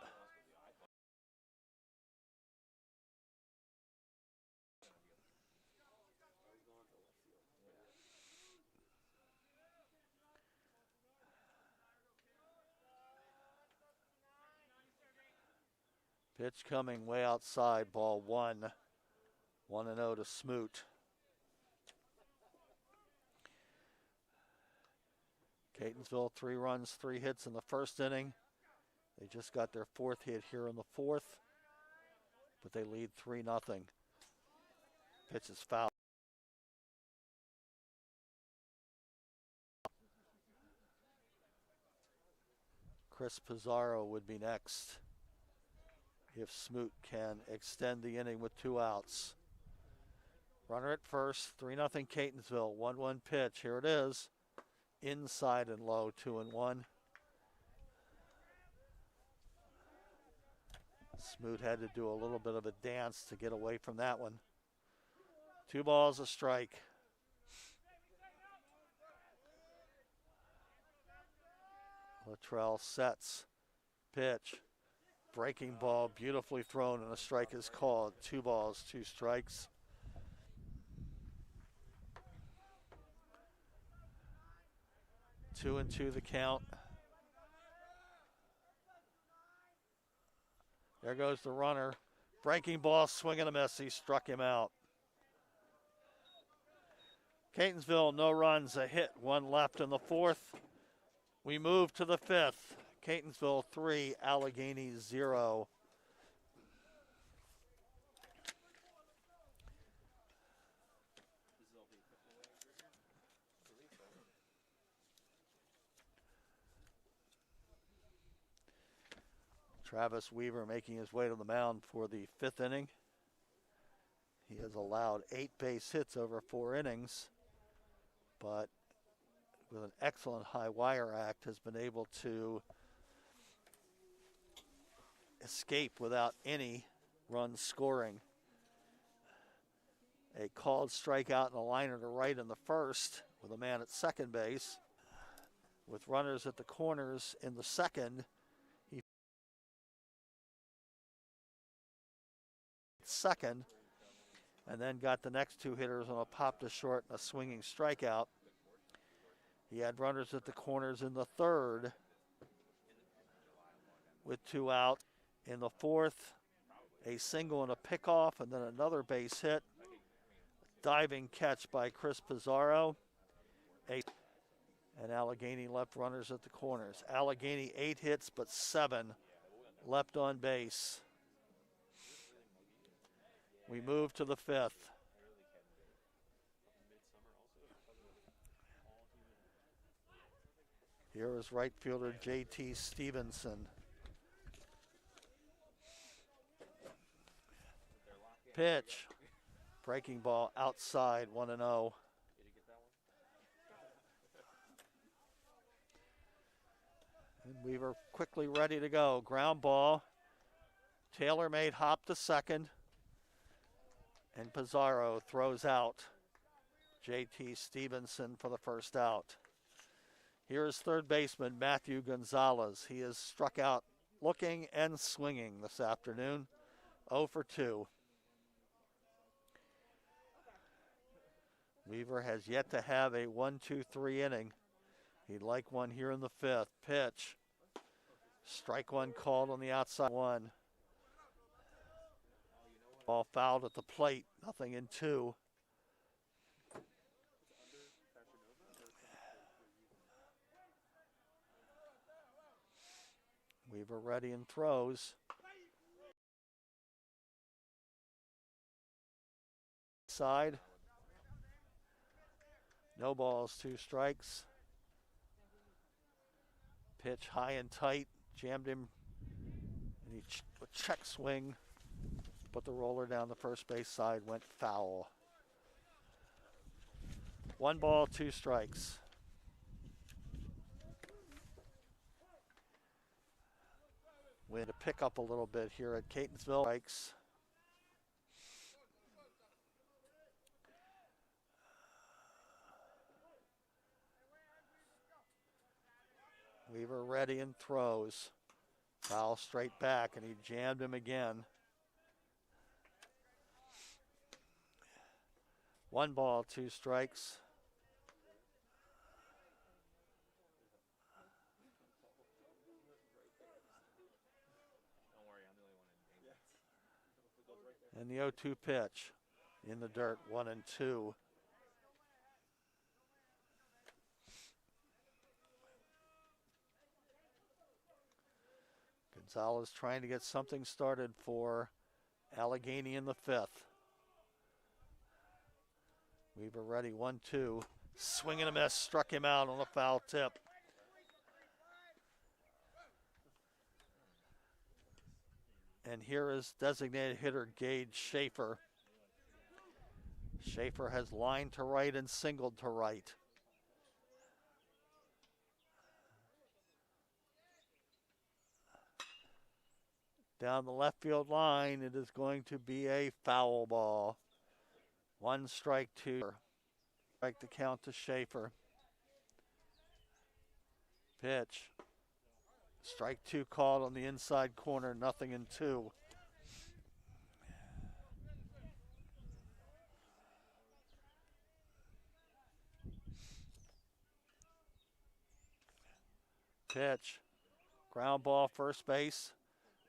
Pitch coming way outside, ball 1. 1-0 to Smoot. Catonsville, 3 runs, 3 hits in the first inning. They just got their 4th hit here in the 4th, but they lead 3-0. Pitch is foul. Chris Pizarro would be next if Smoot can extend the inning with 2 outs. Runner at first, 3-0 Catonsville, 1-1 pitch. Here it is. Inside and low, 2-1. Smoot had to do a little bit of a dance to get away from that one. 2 balls, a strike. Luttrell sets, pitch, breaking ball, beautifully thrown, and a strike is called. 2 balls, 2 strikes. Two and 2 the count. There goes the runner. Breaking ball, swing and a miss. He struck him out. Catonsville, no runs, a hit, 1 left in the 4th. We move to the 5th. Catonsville 3, Allegany 0. Travis Weaver making his way to the mound for the 5th inning. He has allowed 8 base hits over 4 innings, but with an excellent high wire act has been able to escape without any runs scoring. A called strikeout and a liner to right in the 1st with a man at second base. With runners at the corners in the 2nd, he second, and then got the next 2 hitters on a pop to short and a swinging strikeout. He had runners at the corners in the 3rd with 2 out. In the 4th, a single and a pickoff, and then another base hit. Diving catch by Chris Pizarro. And Allegany left runners at the corners. Allegany 8 hits, but 7 left on base. We move to the 5th. Here is right fielder J.T. Stevenson. Pitch. Breaking ball outside, 1-0. And we were quickly ready to go. Ground ball. Taylor made hop to second. And Pizarro throws out J.T. Stevenson for the first out. Here is third baseman Matthew Gonzalez. He is struck out looking and swinging this afternoon. 0 for 2. Weaver has yet to have a 1-2-3 inning. He'd like one here in the fifth. Pitch. Strike one called on the outside one. Ball fouled at the plate. Nothing in two. Weaver ready and throws. Side. No balls, 2 strikes. Pitch high and tight. Jammed him. And he check swing. Put the roller down the first base side. Went foul. 1 ball, 2 strikes. We had to pick up a little bit here at Catonsville. Strikes. Weaver ready and throws. Foul straight back, and he jammed him again. 1 ball, 2 strikes. And the 0-2 pitch in the dirt, 1-2. Gonzalez trying to get something started for Allegany in the fifth. Weaver ready, 1-2. Swing and a miss, struck him out on a foul tip. And here is designated hitter Gage Schaefer. Schaefer has lined to right and singled to right. Down the left field line, it is going to be a foul ball. 1 strike, 2. Strike the count to Schaefer. Pitch. Strike 2 called on the inside corner, nothing in 2. Pitch. Ground ball, first base.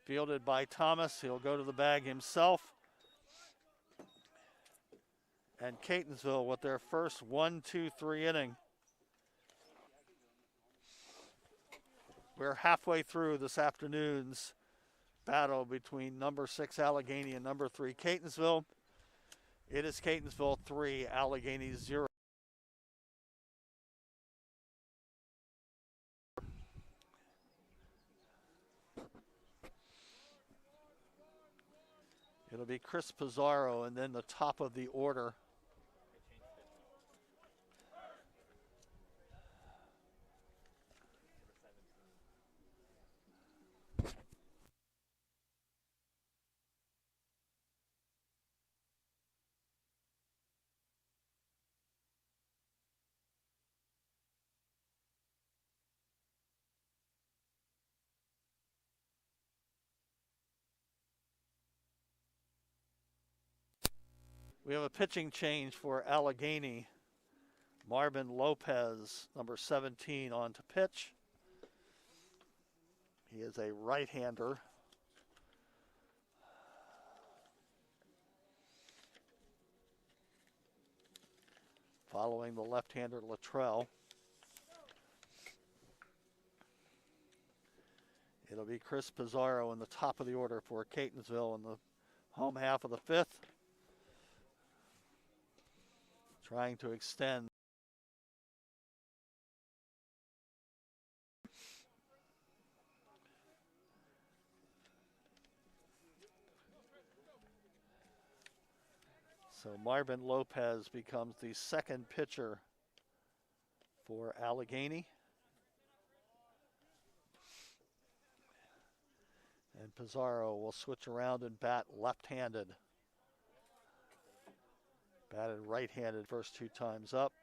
Fielded by Thomas. He'll go to the bag himself. And Catonsville with their first 1-2-3 inning. We're halfway through this afternoon's battle between number 6 Allegany and number 3 Catonsville. It is Catonsville 3, Allegany 0. It'll be Chris Pizarro and then the top of the order. We have a pitching change for Allegany. Marvin Lopez, number 17, on to pitch. He is a right-hander. Following the left-hander Luttrell. It'll be Chris Pizarro in the top of the order for Catonsville in the home half of the fifth. Trying to extend. So Marvin Lopez becomes the second pitcher for Allegany. And Pizarro will switch around and bat left-handed. Batted right-handed first 2 times up.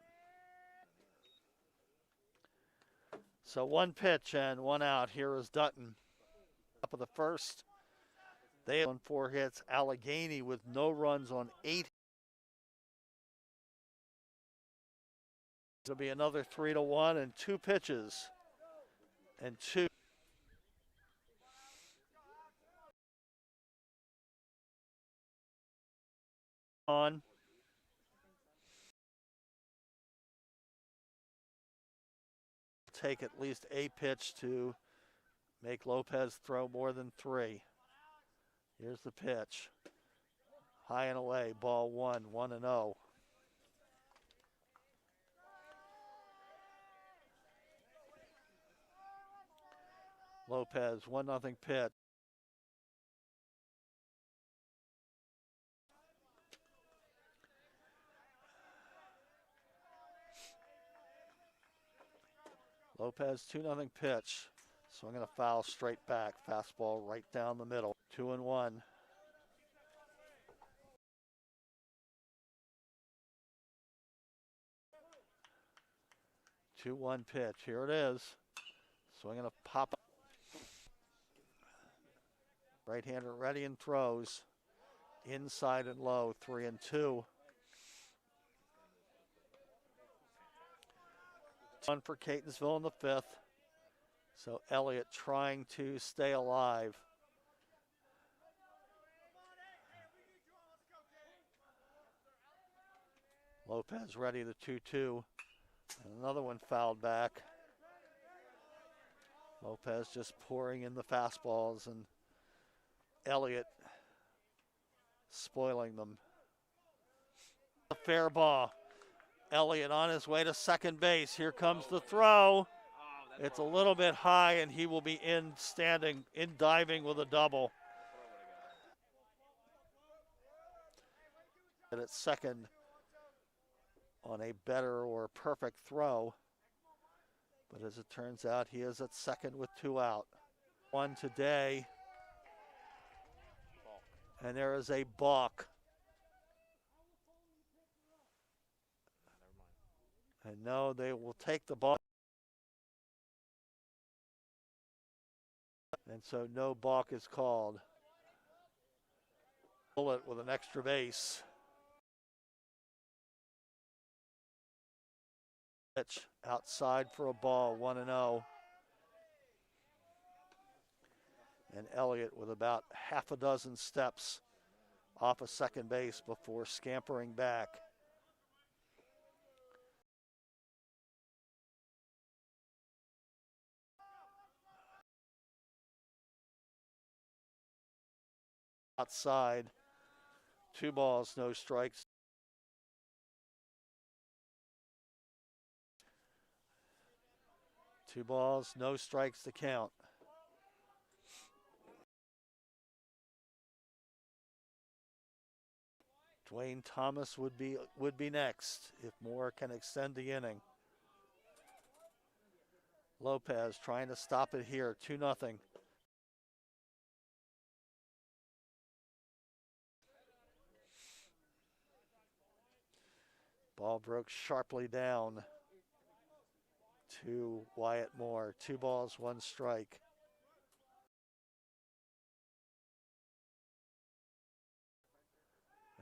So 1 pitch and 1 out. Here is Dutton. Top of the first. They on 4 hits. Allegany with no runs on 8 It'll be another 3-1 and 2 pitches. And 2. On. Take at least a pitch to make Lopez throw more than 3. Here's the pitch. High and away, ball 1, 1-0. Lopez, 1-0 pitch. Lopez, 2-0 pitch. Swinging a foul straight back. Fastball right down the middle. 2-1. 2-1 pitch. Here it is. Swinging a pop. Right-hander ready and throws. Inside and low. 3-2. 1 for Catonsville in the 5th. So Elliott trying to stay alive. Lopez ready, the 2-2. And another one fouled back. Lopez just pouring in the fastballs and Elliott spoiling them. A fair ball. Elliott on his way to second base. Here comes the throw. It's a little bit high and he will be in diving with a double. And at second on a better or perfect throw. But as it turns out, he is at second with 2 out. 1 today. And there is a balk. And no, they will take the ball. And so no balk is called. Bullet with an extra base. Pitch outside for a ball, 1-0. And Elliott with about half a dozen steps off of second base before scampering back. Outside, 2 balls, no strikes. Two balls, no strikes to count. Dwayne Thomas would be next if Moore can extend the inning. Lopez trying to stop it here, 2-0. Ball broke sharply down to Wyatt Moore. 2 balls, 1 strike.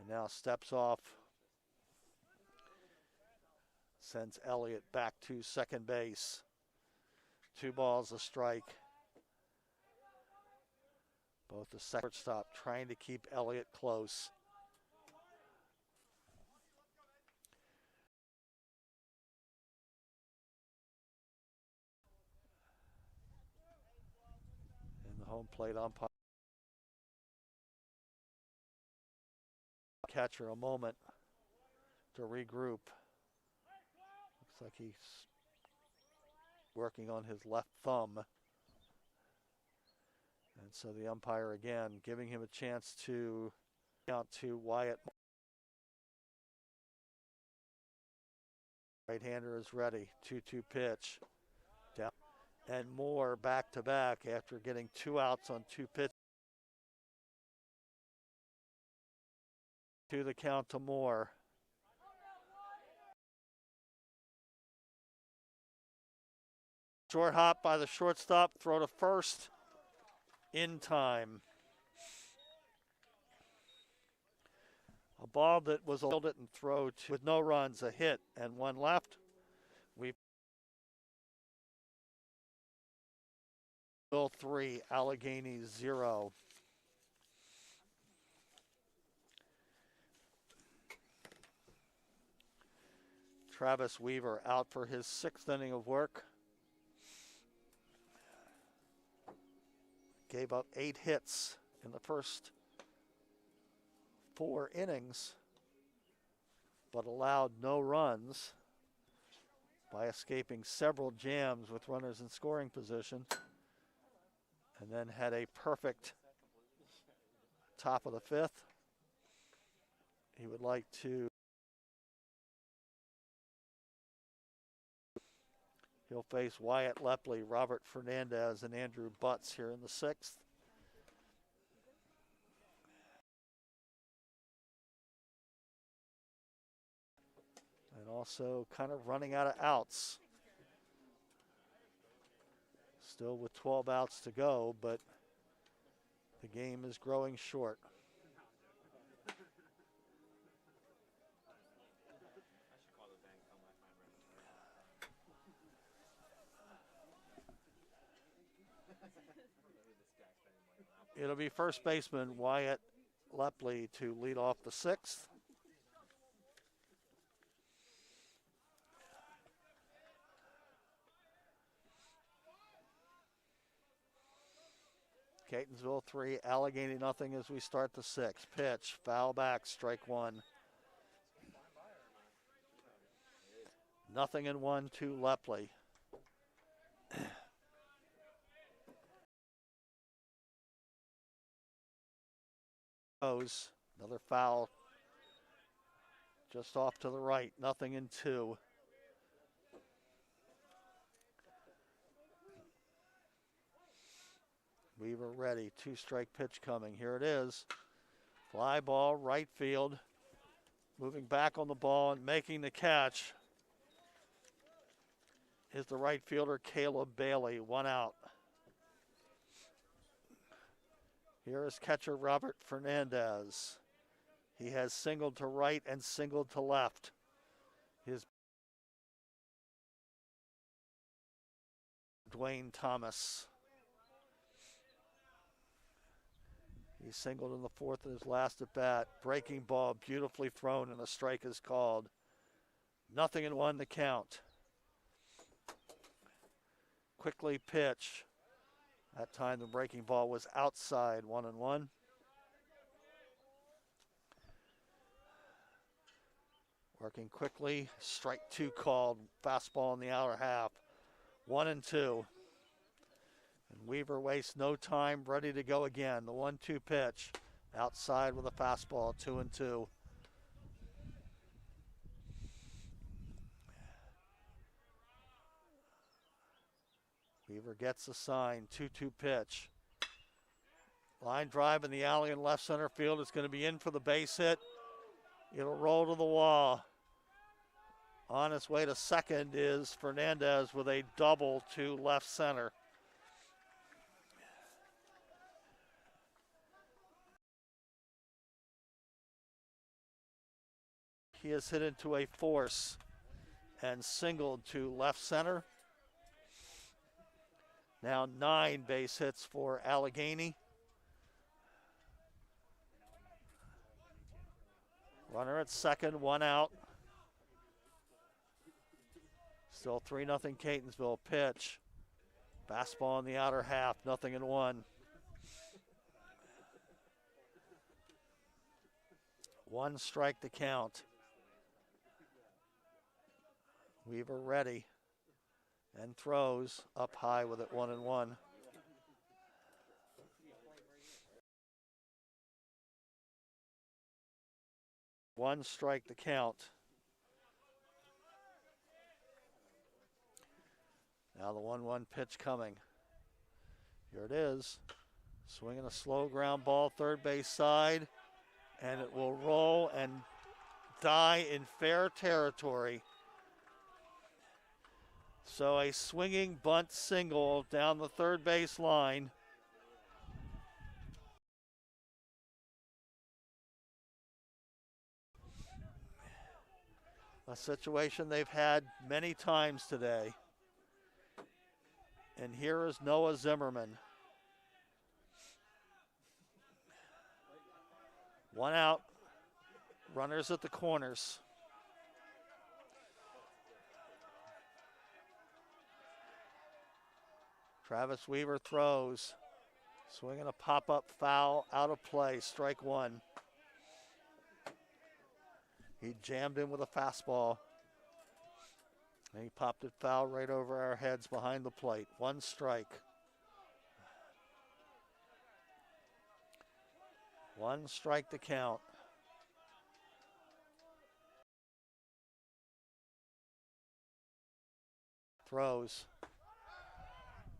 And now steps off. Sends Elliott back to second base. 2 balls, a strike. Both the second stop trying to keep Elliott close. And the home plate umpire. Catcher a moment to regroup. Looks like he's working on his left thumb. And so the umpire again giving him a chance to count to Wyatt. Right-hander is ready. 2-2 pitch. Down. And Moore back to back after getting 2 outs on 2 pitches. To the count to Moore. Short hop by the shortstop, throw to first in time. A ball that was a it and throw with no runs, a hit and 1 left. Bill 3, Allegany 0. Travis Weaver out for his 6th inning of work. Gave up 8 hits in the first 4 innings, but allowed no runs by escaping several jams with runners in scoring position, and then had a perfect top of the 5th. He would like to. He'll face Wyatt Lepley, Robert Fernandez, and Andrew Butts here in the 6th. And also kind of running out of outs. Still with 12 outs to go, but the game is growing short. It'll be first baseman Wyatt Lepley to lead off the 6th. Catonsville 3, Allegany nothing as we start the 6th. Pitch, foul back, strike 1. 0-1 to Lepley. Another foul just off to the right. 0-2. Weaver ready. 2-strike pitch coming. Here it is. Fly ball, right field. Moving back on the ball and making the catch is the right fielder, Caleb Bailey. 1 out. Here is catcher Robert Fernandez. He has singled to right and singled to left. His Dwayne Thomas. He singled in the 4th in his last at bat. Breaking ball, beautifully thrown, and a strike is called. 0-1 the count. Quickly pitch. That time the breaking ball was outside. 1-1. Working quickly. Strike 2 called. Fastball in the outer half. 1-2. And Weaver wastes no time. Ready to go again. The 1-2 pitch. Outside with a fastball. 2-2. Weaver gets the sign. 2-2 pitch. Line drive in the alley in left center field. It's going to be in for the base hit. It'll roll to the wall. On its way to second is Fernandez with a double to left center. He has hit into a force and singled to left center. Now 9 base hits for Allegany. Runner at second, 1 out. Still 3-0 Catonsville. Pitch. Fastball in the outer half, 0-1. 1 strike to count. Weaver ready. And throws up high with it. 1-1. One strike to count. Now the 1-1 pitch coming. Here it is. Swinging a slow ground ball, third base side. And it will roll and die in fair territory. So a swinging bunt single down the third base line. A situation they've had many times today. And here is Noah Zimmerman. One out. Runners at the corners. Travis Weaver throws. Swinging a pop-up foul, out of play, strike one. He jammed in with a fastball. And he popped it foul right over our heads behind the plate. One strike. One strike to count. Throws.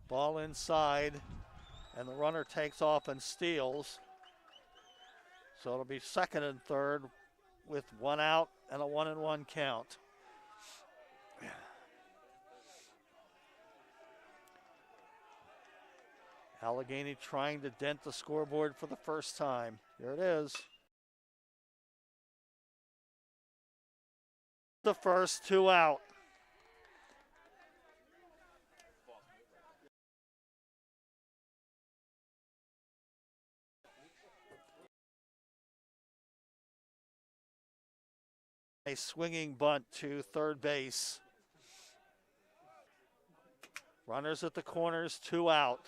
Ball inside, and the runner takes off and steals. So it'll be second and third with one out and a 1-1 count. Allegany trying to dent the scoreboard for the first time. Here it is. The first, two out. A swinging bunt to third base. Runners at the corners, two out.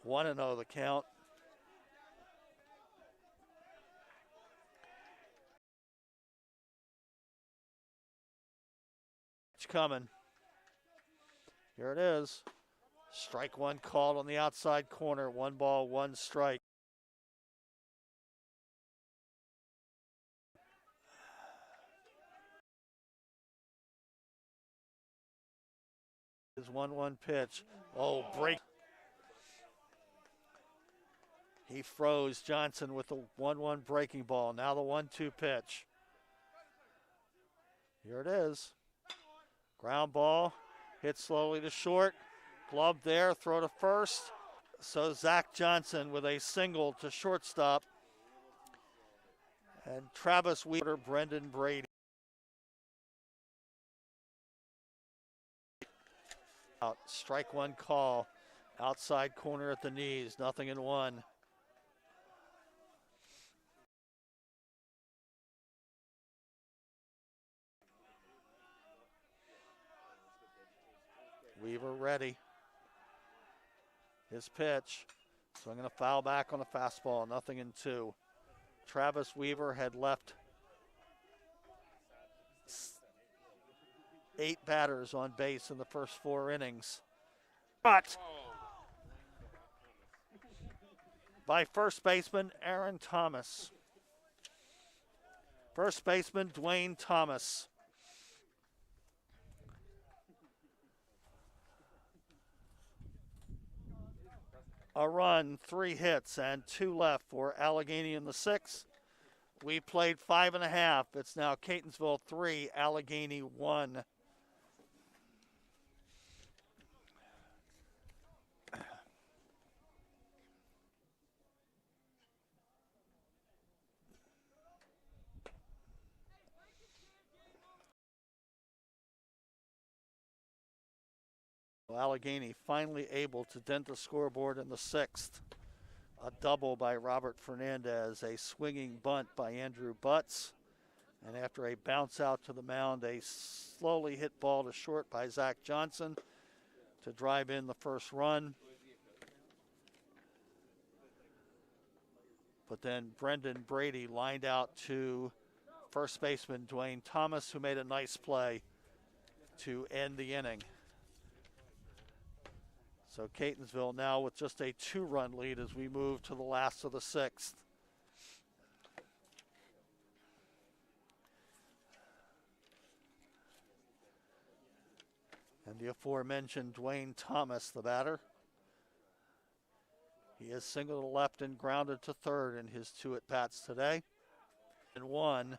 1-0 the count. It's coming. Here it is. Strike one called on the outside corner. 1 ball, 1 strike. His 1-1 pitch. Oh, break. He froze Johnson with the 1-1 breaking ball. Now the 1-2 pitch. Here it is. Ground ball. Hit slowly to short. Glove there. Throw to first. So Zach Johnson with a single to shortstop. And Travis Weaver, Brendan Brady. Out. Strike one call. Outside corner at the knees. 0-1. Weaver ready. His pitch. Swinging a foul back on the fastball. 0-2. Travis Weaver had left 8 batters on base in the first 4 innings. But by first baseman Aaron Thomas. First baseman Dwayne Thomas. A run, 3 hits, and 2 left for Allegany in the 6th. We played 5.5. It's now Catonsville 3, Allegany 1. Allegany finally able to dent the scoreboard in the 6th. A double by Robert Fernandez, a swinging bunt by Andrew Butts, and after a bounce out to the mound, a slowly hit ball to short by Zach Johnson to drive in the first run. But then Brendan Brady lined out to first baseman Dwayne Thomas, who made a nice play to end the inning. So Catonsville now with just a 2-run lead as we move to the last of the 6th. And the aforementioned Dwayne Thomas, the batter. He is single to left and grounded to third in his 2 at-bats today. And 1,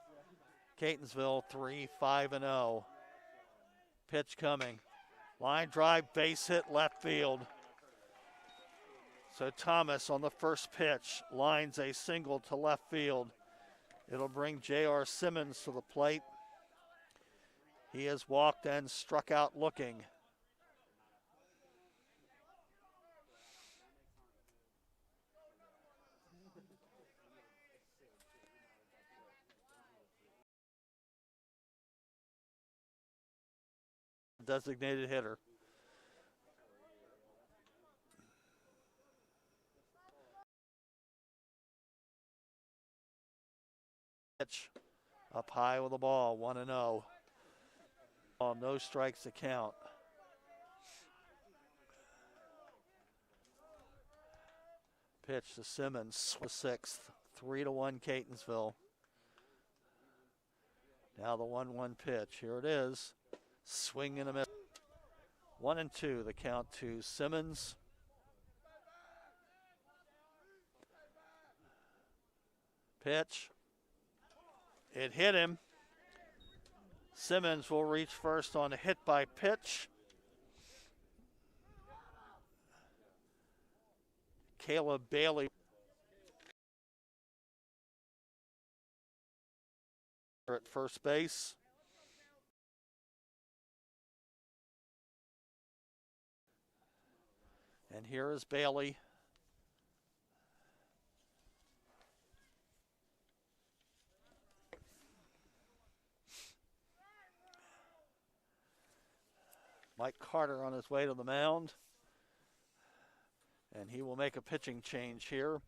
Catonsville 3, 5-0. Pitch coming. Line drive, base hit, left field. So Thomas on the first pitch lines a single to left field. It'll bring J.R. Simmons to the plate. He has walked and struck out looking. designated hitter. Pitch up high with the ball, 1-0. No strikes to count. Pitch to Simmons, the sixth, 3-1 Catonsville. Now the 1-1 pitch. Here it is. Swing and a miss. 1-2, the count to Simmons. Pitch. It hit him. Simmons will reach first on a hit by pitch. Caleb Bailey at first base. And here is Bailey. Mike Carter on his way to the mound. And he will make a pitching change here.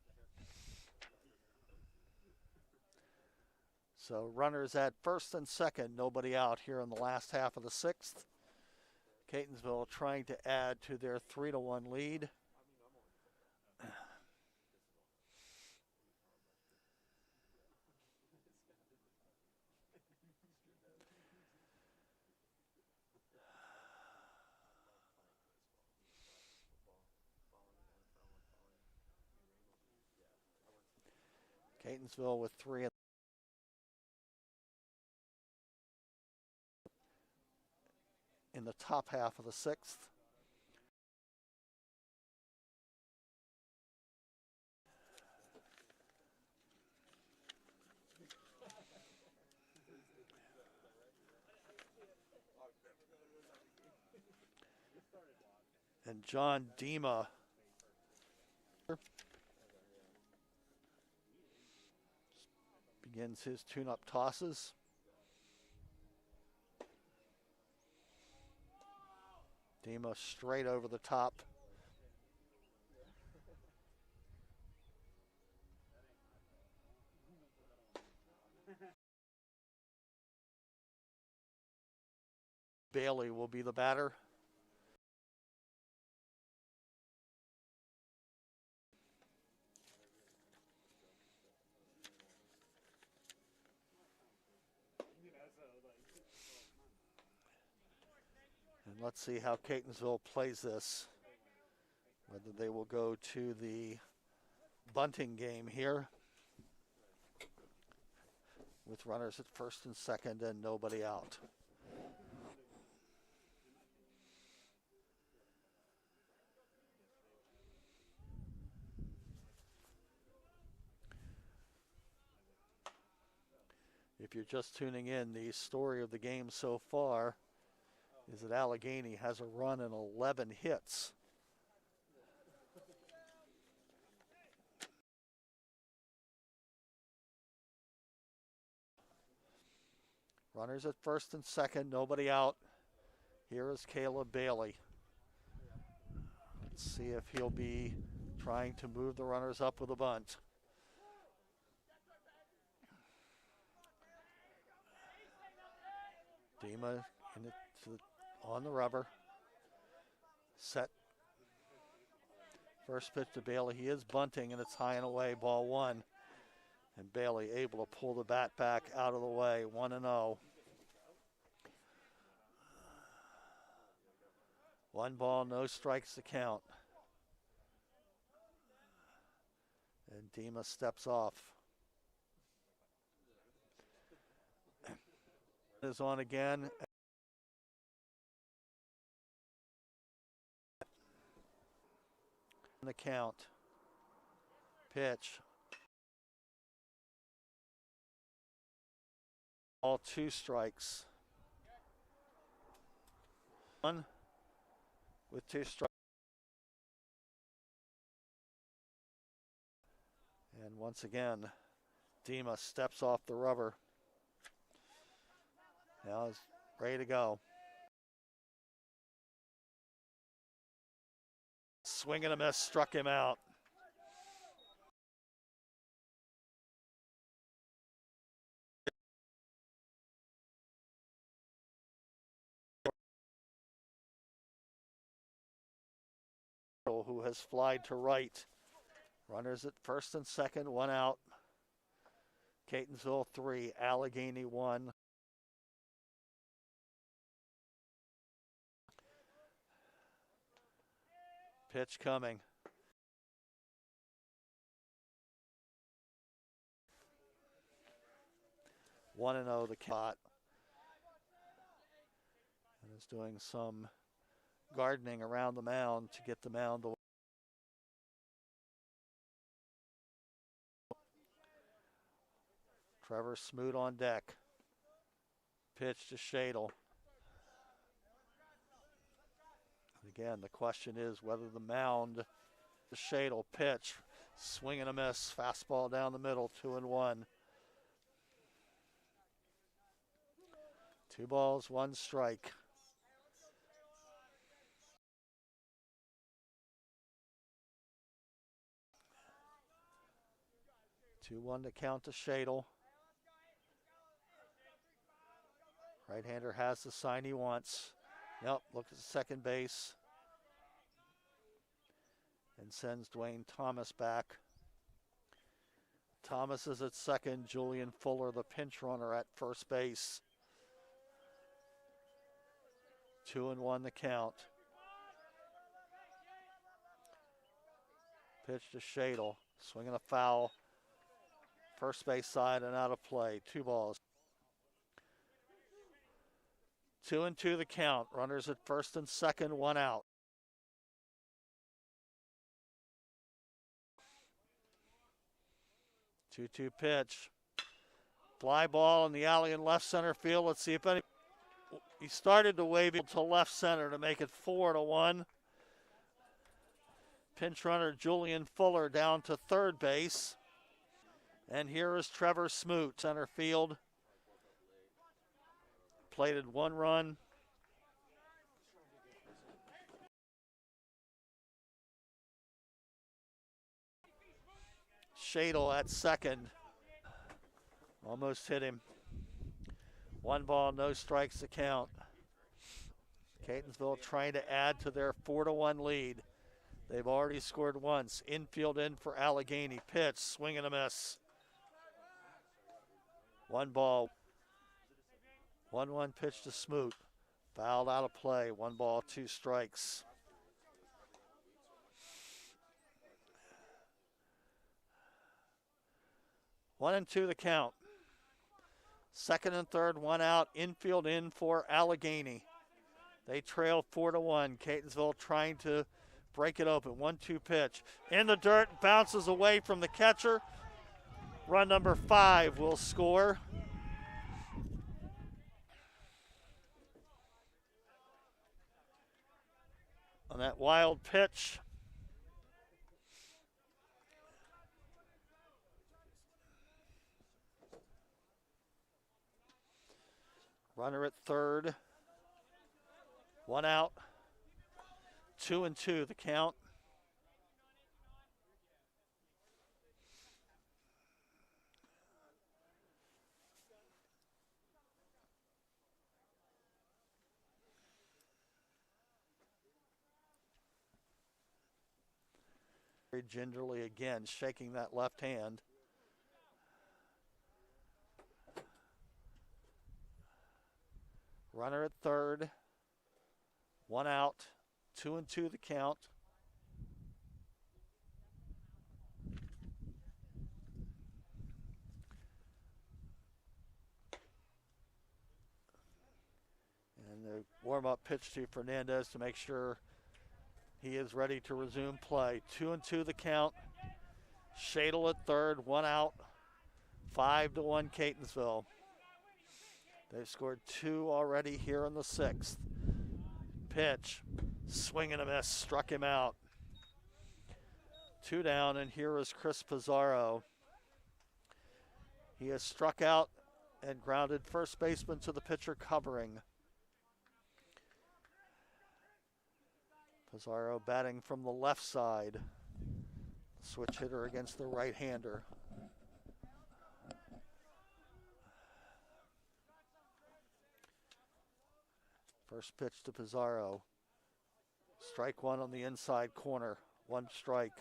So runners at first and second, nobody out here in the last half of the sixth. Catonsville trying to add to their 3-1 lead. Catonsville with 3 in the top half of the sixth. And John Dima begins his tune-up tosses. Dima straight over the top. Bailey will be the batter. And let's see how Catonsville plays this. Whether they will go to the bunting game here with runners at first and second and nobody out. If you're just tuning in, the story of the game so far is that Allegany has a run and 11 hits. Runners at first and second, nobody out. Here is Caleb Bailey. Let's see if he'll be trying to move the runners up with a bunt. Dima on the rubber. Set. First pitch to Bailey. He is bunting, and it's high and away, ball one. And Bailey able to pull the bat back out of the way, 1-0. 1 ball, no strikes to count. And Dima steps off. Is on again. The count. Pitch. All 2 strikes. 1 with 2 strikes. And once again, Dima steps off the rubber. Now is ready to go. swing and a miss, struck him out. Who has flied to right. Runners at first and second, one out. Catonsville 3, Allegany 1. Pitch coming. One and 0 the count. And is doing some gardening around the mound to get the mound away. Trevor Smoot on deck. Pitch to Shadle. Again, the question is whether the mound, the Shadle pitch, swing and a miss, fastball down the middle, 2-1. 2 balls, 1 strike. Two one to count to Shadle. Right-hander has the sign he wants. Yep, looks at second base. And sends Dwayne Thomas back. Thomas is at second. Julian Fuller, the pinch runner, at first base. 2-1 the count. Pitch to Shadle. Swinging a foul. First base side and out of play. 2 balls. 2-2 the count. Runners at first and second, 1 out. Two pitch. Fly ball in the alley in left center field. Let's see if any. He started to wave it to left center to make it 4-1. Pinch runner Julian Fuller down to third base. And here is Trevor Smoot, center field. Plated 1 run. Shadle at second. Almost hit him. 1 ball, no strikes to count. Catonsville trying to add to their 4-1 lead. They've already scored once. Infield in for Allegany. Pitch, swing and a miss. 1 ball. 1-1 pitch to Smoot. Fouled out of play. 1 ball, 2 strikes. One and 2 the count. Second and third, 1 out. Infield in for Allegany. They trail 4-1. Catonsville trying to break it open. 1-2 pitch. In the dirt, bounces away from the catcher. Run number 5 will score. On that wild pitch. Runner at third. 1 out. 2-2 the count. Very gingerly again, shaking that left hand. Runner at third. 1 out. 2-2 the count. And the warm-up pitch to Fernandez to make sure he is ready to resume play. 2-2 the count. Shadle at third, 1 out. 5-1 Catonsville. They've scored 2 already here in the 6th. Pitch, swing and a miss, struck him out. 2 down, and here is Chris Pizarro. He has struck out and grounded first baseman to the pitcher covering. Pizarro batting from the left side. Switch hitter against the right-hander. First pitch to Pizarro. Strike one on the inside corner. One strike.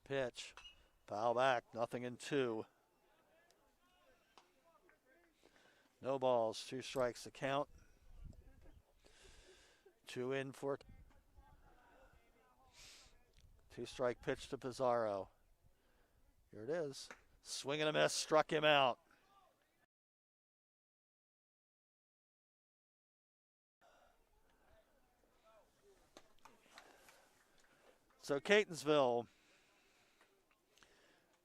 Pitch. Foul back. 0-2. No balls. 2 strikes to count. 2 in for 2-strike pitch to Pizarro. Here it is. Swing and a miss. Struck him out. So Catonsville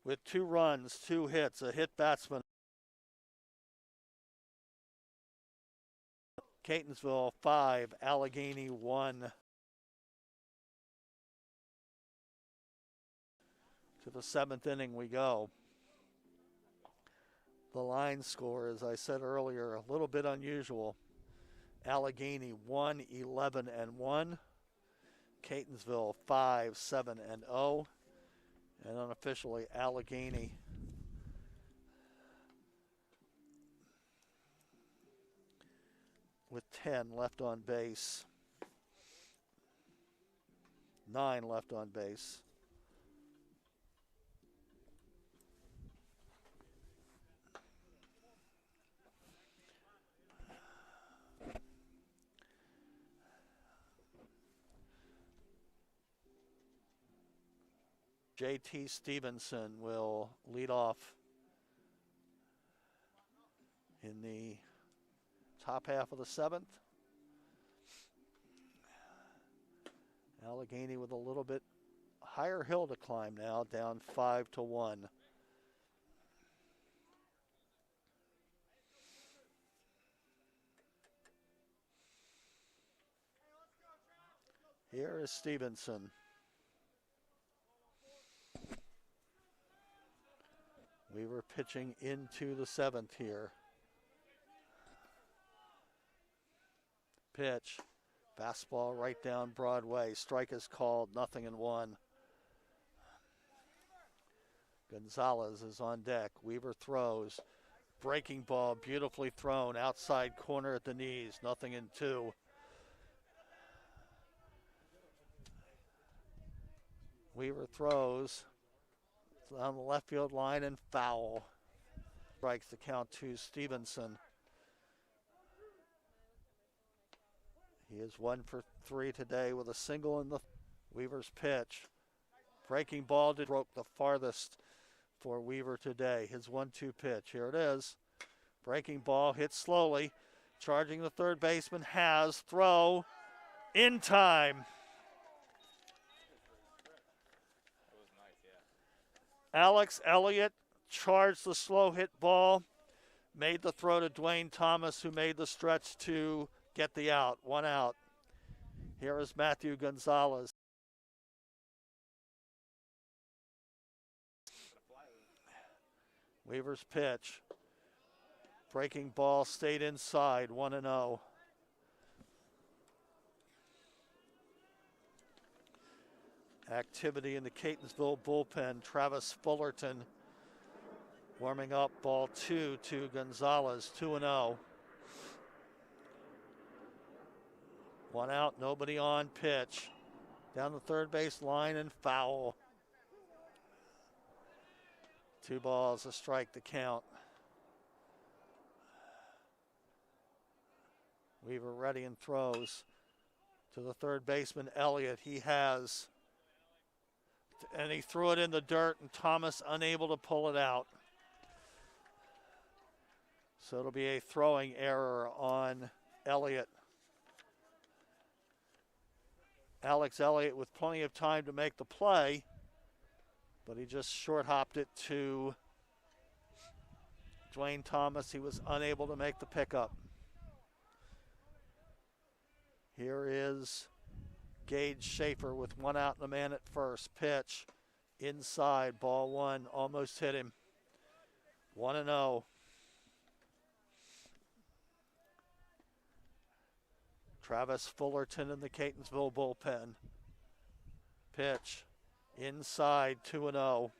with 2 runs, 2 hits, a hit batsman. Catonsville 5, Allegany 1. To the 7th inning we go. The line score, as I said earlier, a little bit unusual. Allegany 1-11-1. Catonsville 5-7-0. And unofficially, Allegany with 10 left on base. 9 left on base. JT Stevenson will lead off in the top half of the 7th. Allegany with a little bit higher hill to climb now, down 5-1. Here is Stevenson. Weaver pitching into the 7th here. Pitch. Fastball right down Broadway. Strike is called. 0-1. Gonzalez is on deck. Weaver throws. Breaking ball. Beautifully thrown. Outside corner at the knees. 0-2. Weaver throws. On the left field line and foul. Strikes the count to Stevenson. He is 1 for 3 today with a single in the Weaver's pitch. Breaking ball broke the farthest for Weaver today. His 1-2 pitch. Here it is. Breaking ball hits slowly. Charging the third baseman. Has throw in time. Alex Elliott charged the slow hit ball, made the throw to Dwayne Thomas, who made the stretch to get the out. 1 out. Here is Matthew Gonzalez. Weaver's pitch. Breaking ball stayed inside. 1-0. Activity in the Catonsville bullpen. Travis Fullerton warming up. Ball 2 to Gonzalez. 2-0. 1 out, nobody on. Pitch down the third base line and foul. 2 balls, a strike to count. Weaver ready and throws to the third baseman Elliott. He has. And he threw it in the dirt, and Thomas unable to pull it out. So it'll be a throwing error on Elliott. Alex Elliott with plenty of time to make the play, but he just short hopped it to Dwayne Thomas. He was unable to make the pickup. Here is Gage Schaefer with 1 out and a man at first. Pitch inside, ball 1, almost hit him. 1-0. Travis Fullerton in the Catonsville bullpen. Pitch inside, 2-0.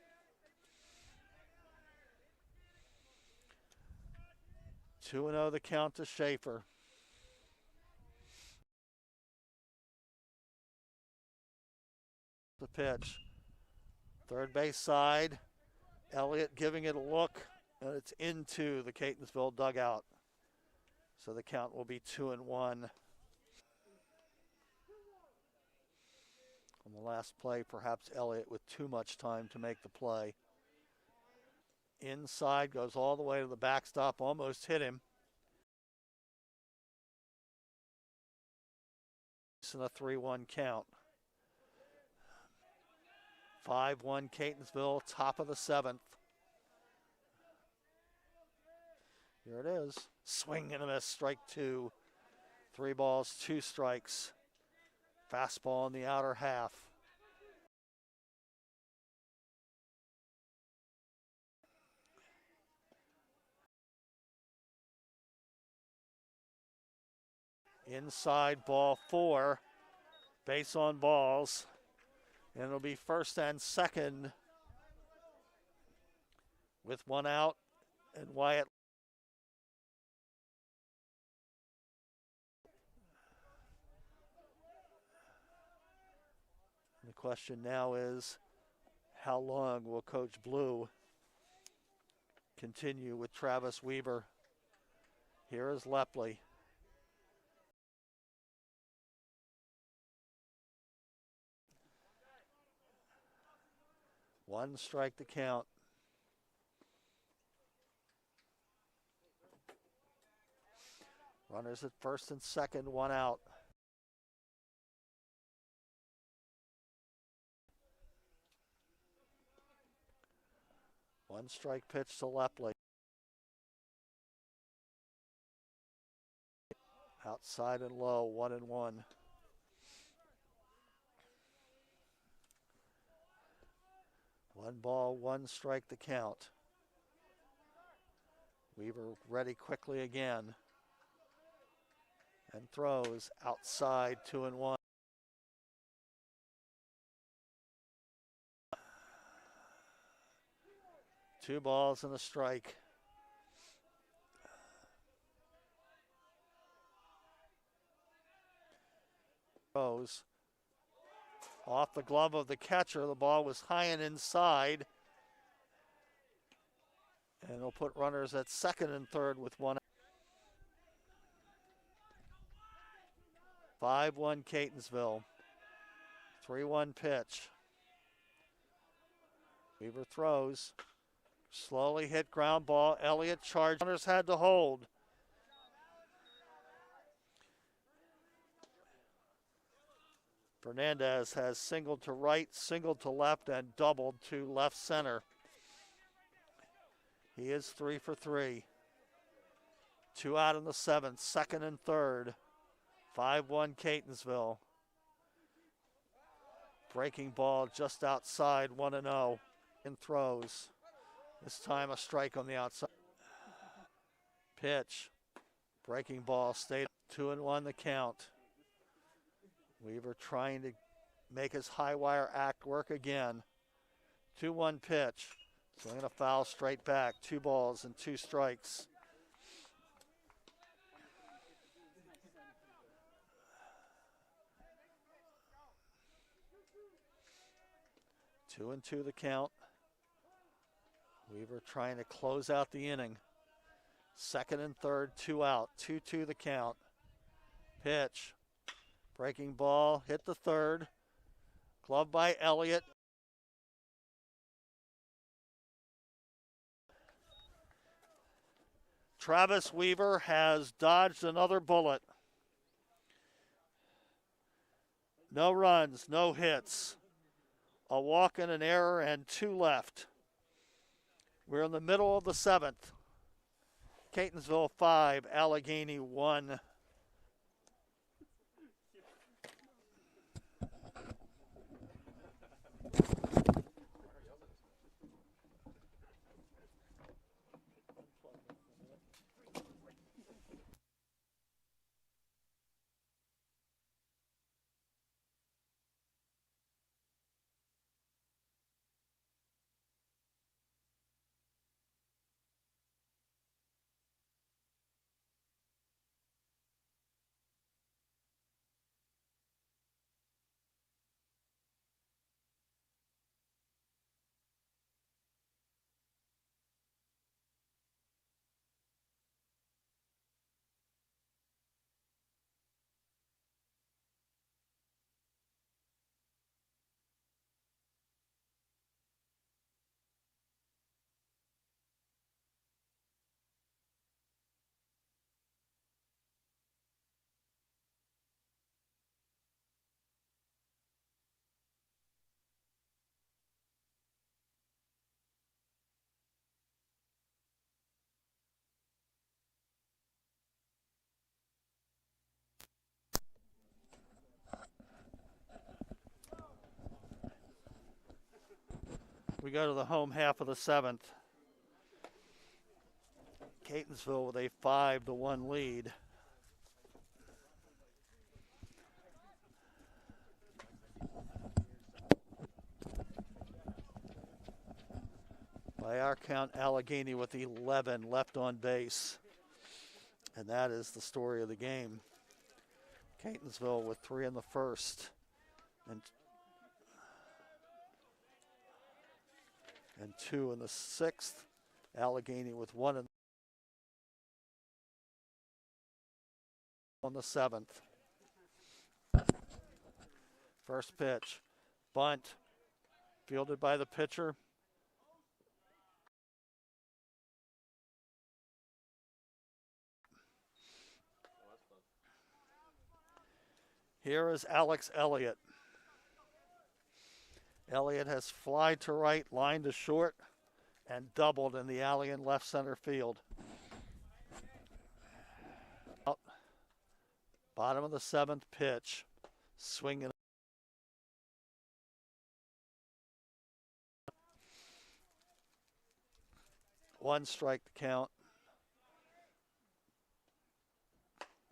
Two and 0 the count to Schaefer. The pitch. Third base side. Elliott giving it a look, and it's into the Catonsville dugout. So the count will be 2-1. On the last play, perhaps Elliott with too much time to make the play. Inside, goes all the way to the backstop, almost hit him. In a 3-1 count. 5-1 Catonsville, top of the 7th. Here it is. Swing and a miss, strike 2. 3 balls, 2 strikes. Fastball in the outer half. Inside, ball 4. Base on balls. And it'll be first and second with 1 out, and Wyatt. The question now is, how long will Coach Blue continue with Travis Weaver? Here is Lepley. One strike to count. Runners at first and second, 1 out. One strike pitch to Lepley. Outside and low, 1-1. One ball, 1 strike to count. Weaver ready quickly again. And throws outside, 2-1. Two balls and a strike. Throws off the glove of the catcher. The ball was high and inside. And he'll put runners at second and third with 1 out. 5-1 Catonsville. 3-1 pitch. Weaver throws. Slowly hit ground ball. Elliott charged. Runners had to hold. Fernandez has singled to right, singled to left, and doubled to left center. He is 3 for 3. 2 out in the 7th, second and third. 5-1 Catonsville. Breaking ball just outside, 1-0. And throws. This time a strike on the outside. Pitch. Breaking ball stayed 2-1 the count. Weaver trying to make his high wire act work again. 2-1 pitch. Swinging a foul straight back. 2 balls and 2 strikes. Two and 2 the count. Weaver trying to close out the inning. Second and third, 2 out. 2-2 the count. Pitch. Breaking ball, hit the third. Glove by Elliott. Travis Weaver has dodged another bullet. No runs, no hits. A walk and an error and 2 left. We're in the middle of the 7th. Catonsville 5, Allegany 1. We go to the home half of the seventh. Catonsville with a 5-1 lead. By our count, Allegany with 11 left on base. And that is the story of the game. Catonsville with 3 in the first. And 2 in the sixth. Allegany with 1 on the seventh. First pitch, bunt, fielded by the pitcher. Here is Alex Elliott. Elliott has fly to right, line to short, and doubled in the alley in left center field. Out. Bottom of the seventh pitch, swinging. One strike to count.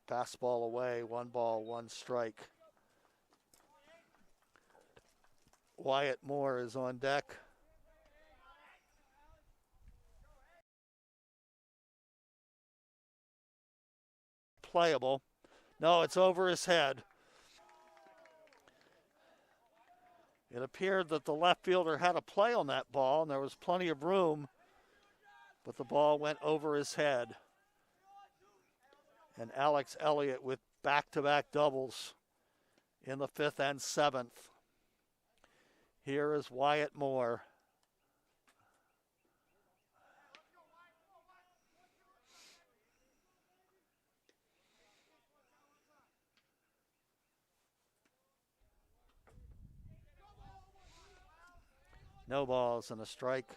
Fastball away, 1 ball, 1 strike. Wyatt Moore is on deck. Playable. No, it's over his head. It appeared that the left fielder had a play on that ball, and there was plenty of room, but the ball went over his head. And Alex Elliott with back-to-back doubles in the 5th and 7th. Here is Wyatt Moore. No balls and a strike.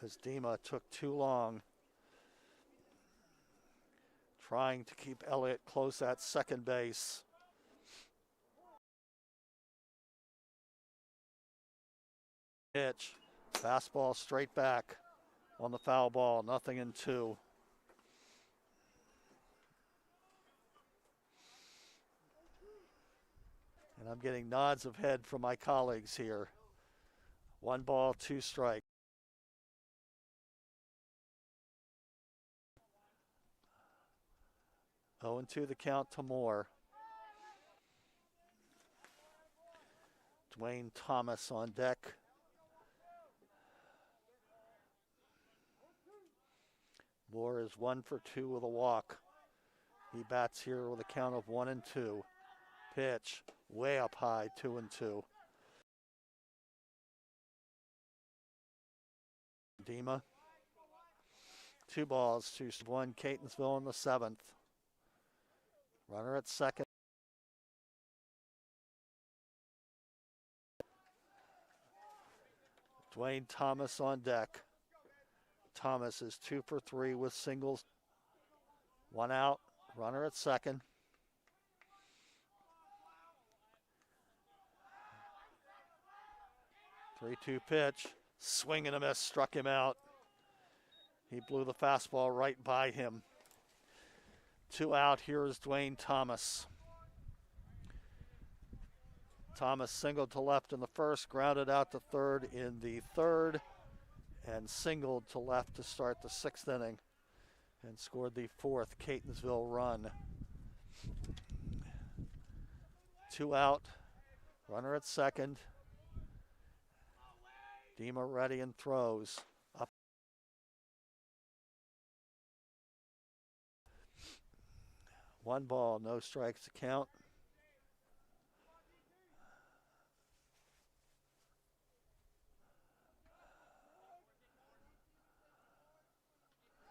As Dima took too long trying to keep Elliott close at second base. Pitch, fastball straight back on the foul ball, 0-2. And I'm getting nods of head from my colleagues here. 1 ball, 2 strikes. Oh, 0-2 the count to Moore. Dwayne Thomas on deck. Moore is 1 for 2 with a walk. He bats here with a count of 1-2. Pitch way up high, 2-2. Dima. 2 balls, 2-1. Catonsville in the 7th. Runner at second. Dwayne Thomas on deck. Thomas is 2 for 3 with singles. 1 out. Runner at second. 3-2 pitch. Swing and a miss. Struck him out. He blew the fastball right by him. 2 out. Here is Dwayne Thomas. Thomas singled to left in the first, grounded out to third in the third, and singled to left to start the 6th inning and scored the 4th Catonsville run. 2 out. Runner at second. Dima ready and throws. Up. One ball, no strikes to count.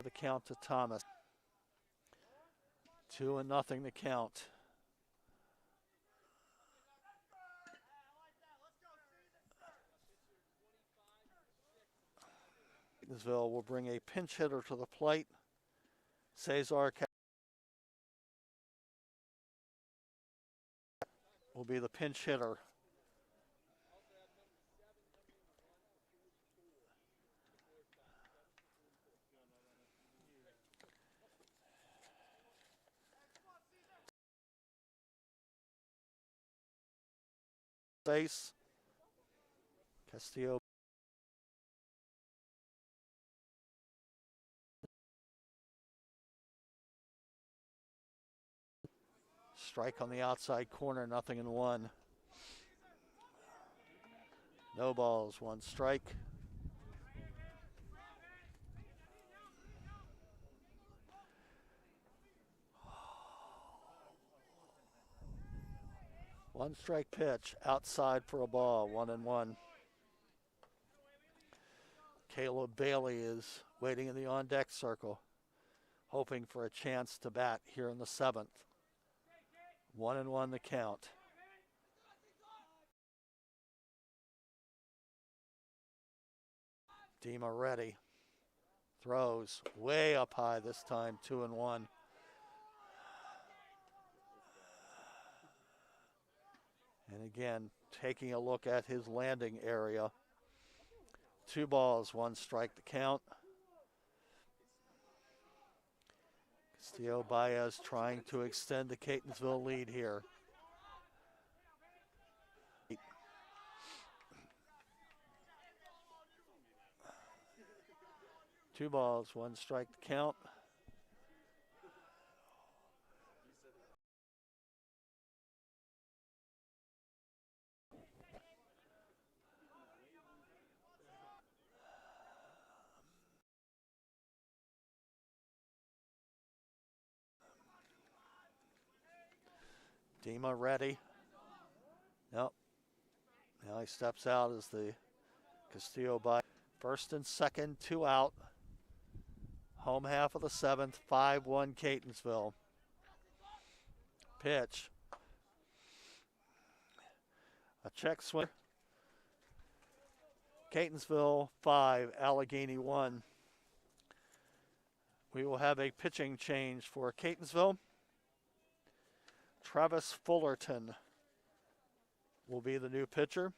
The count to Thomas. 2-0 to count. Catonsville will bring a pinch hitter to the plate. Cesar will be the pinch hitter. Base. Castillo. Strike on the outside corner, 0-1. No balls, 1 strike. One strike pitch outside for a ball, 1-1. Caleb Bailey is waiting in the on-deck circle, hoping for a chance to bat here in the 7th. 1-1 the count. Dima ready. Throws way up high this time, 2-1. And again, taking a look at his landing area. 2 balls, 1 strike to count. Castillo Baez trying to extend the Catonsville lead here. Two balls, 1 strike to count. Dima ready. Nope. Now he steps out as the Castillo by 1st and 2nd, 2 out. Home half of the 7th, 5-1 Catonsville. Pitch. A check swing. Catonsville 5, Allegany 1. We will have a pitching change for Catonsville. Travis Fullerton will be the new pitcher.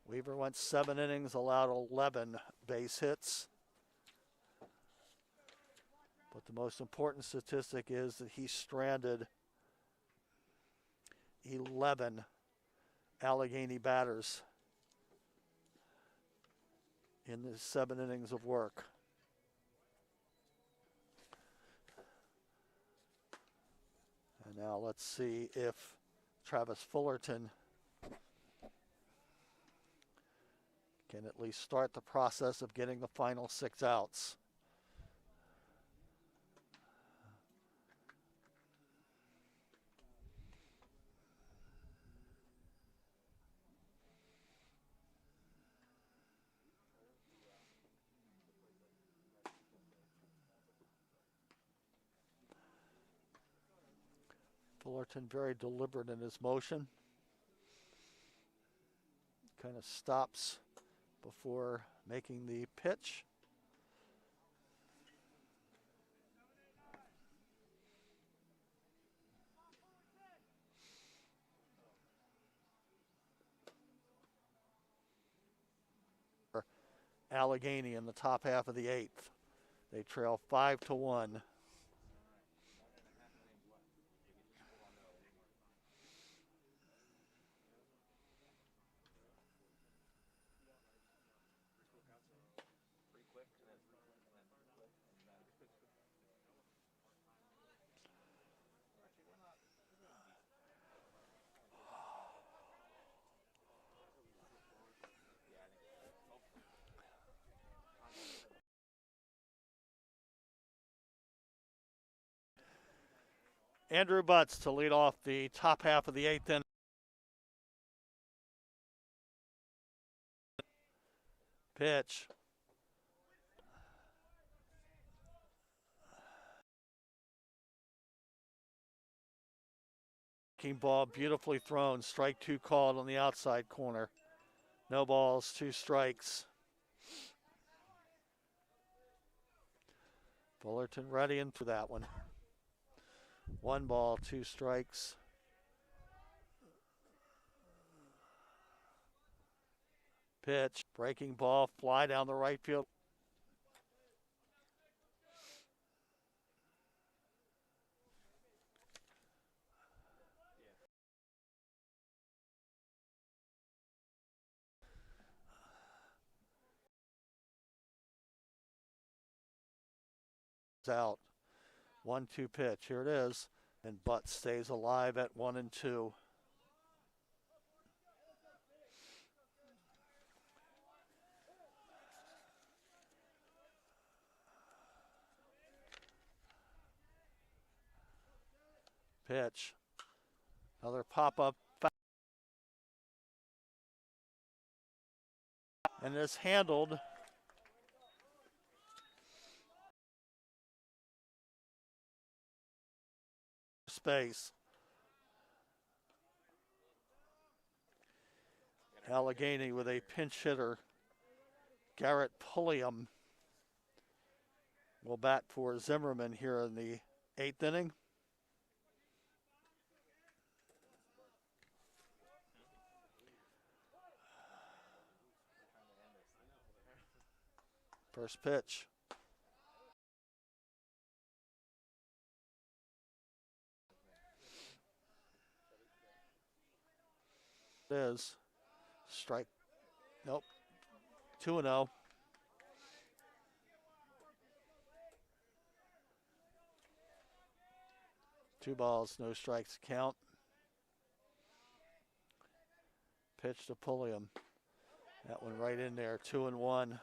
Weaver went 7 innings, allowed 11 base hits. But the most important statistic is that he stranded 11 Allegany batters in the 7 innings of work. And now let's see if Travis Fullerton can at least start the process of getting the final 6 outs. Fullerton very deliberate in his motion. Kind of stops before making the pitch. Allegany in the top half of the 8th. They trail 5-1. Andrew Butts to lead off the top half of the 8th inning. Pitch. Ball beautifully thrown. Strike 2 called on the outside corner. No balls, 2 strikes. Fullerton ready into that one. 1 ball, 2 strikes. Pitch, breaking ball, fly down the right field. Out. 1-2 pitch. Here it is. And Butt stays alive at 1-2. Pitch. Another pop-up. And it's handled. Space. Allegany with a pinch hitter. Garrett Pulliam will bat for Zimmerman here in the 8th inning. First pitch. It is. Strike. Nope. 2-0. Two balls, no strikes count. Pitch to Pulliam. That one right in there, 2-1.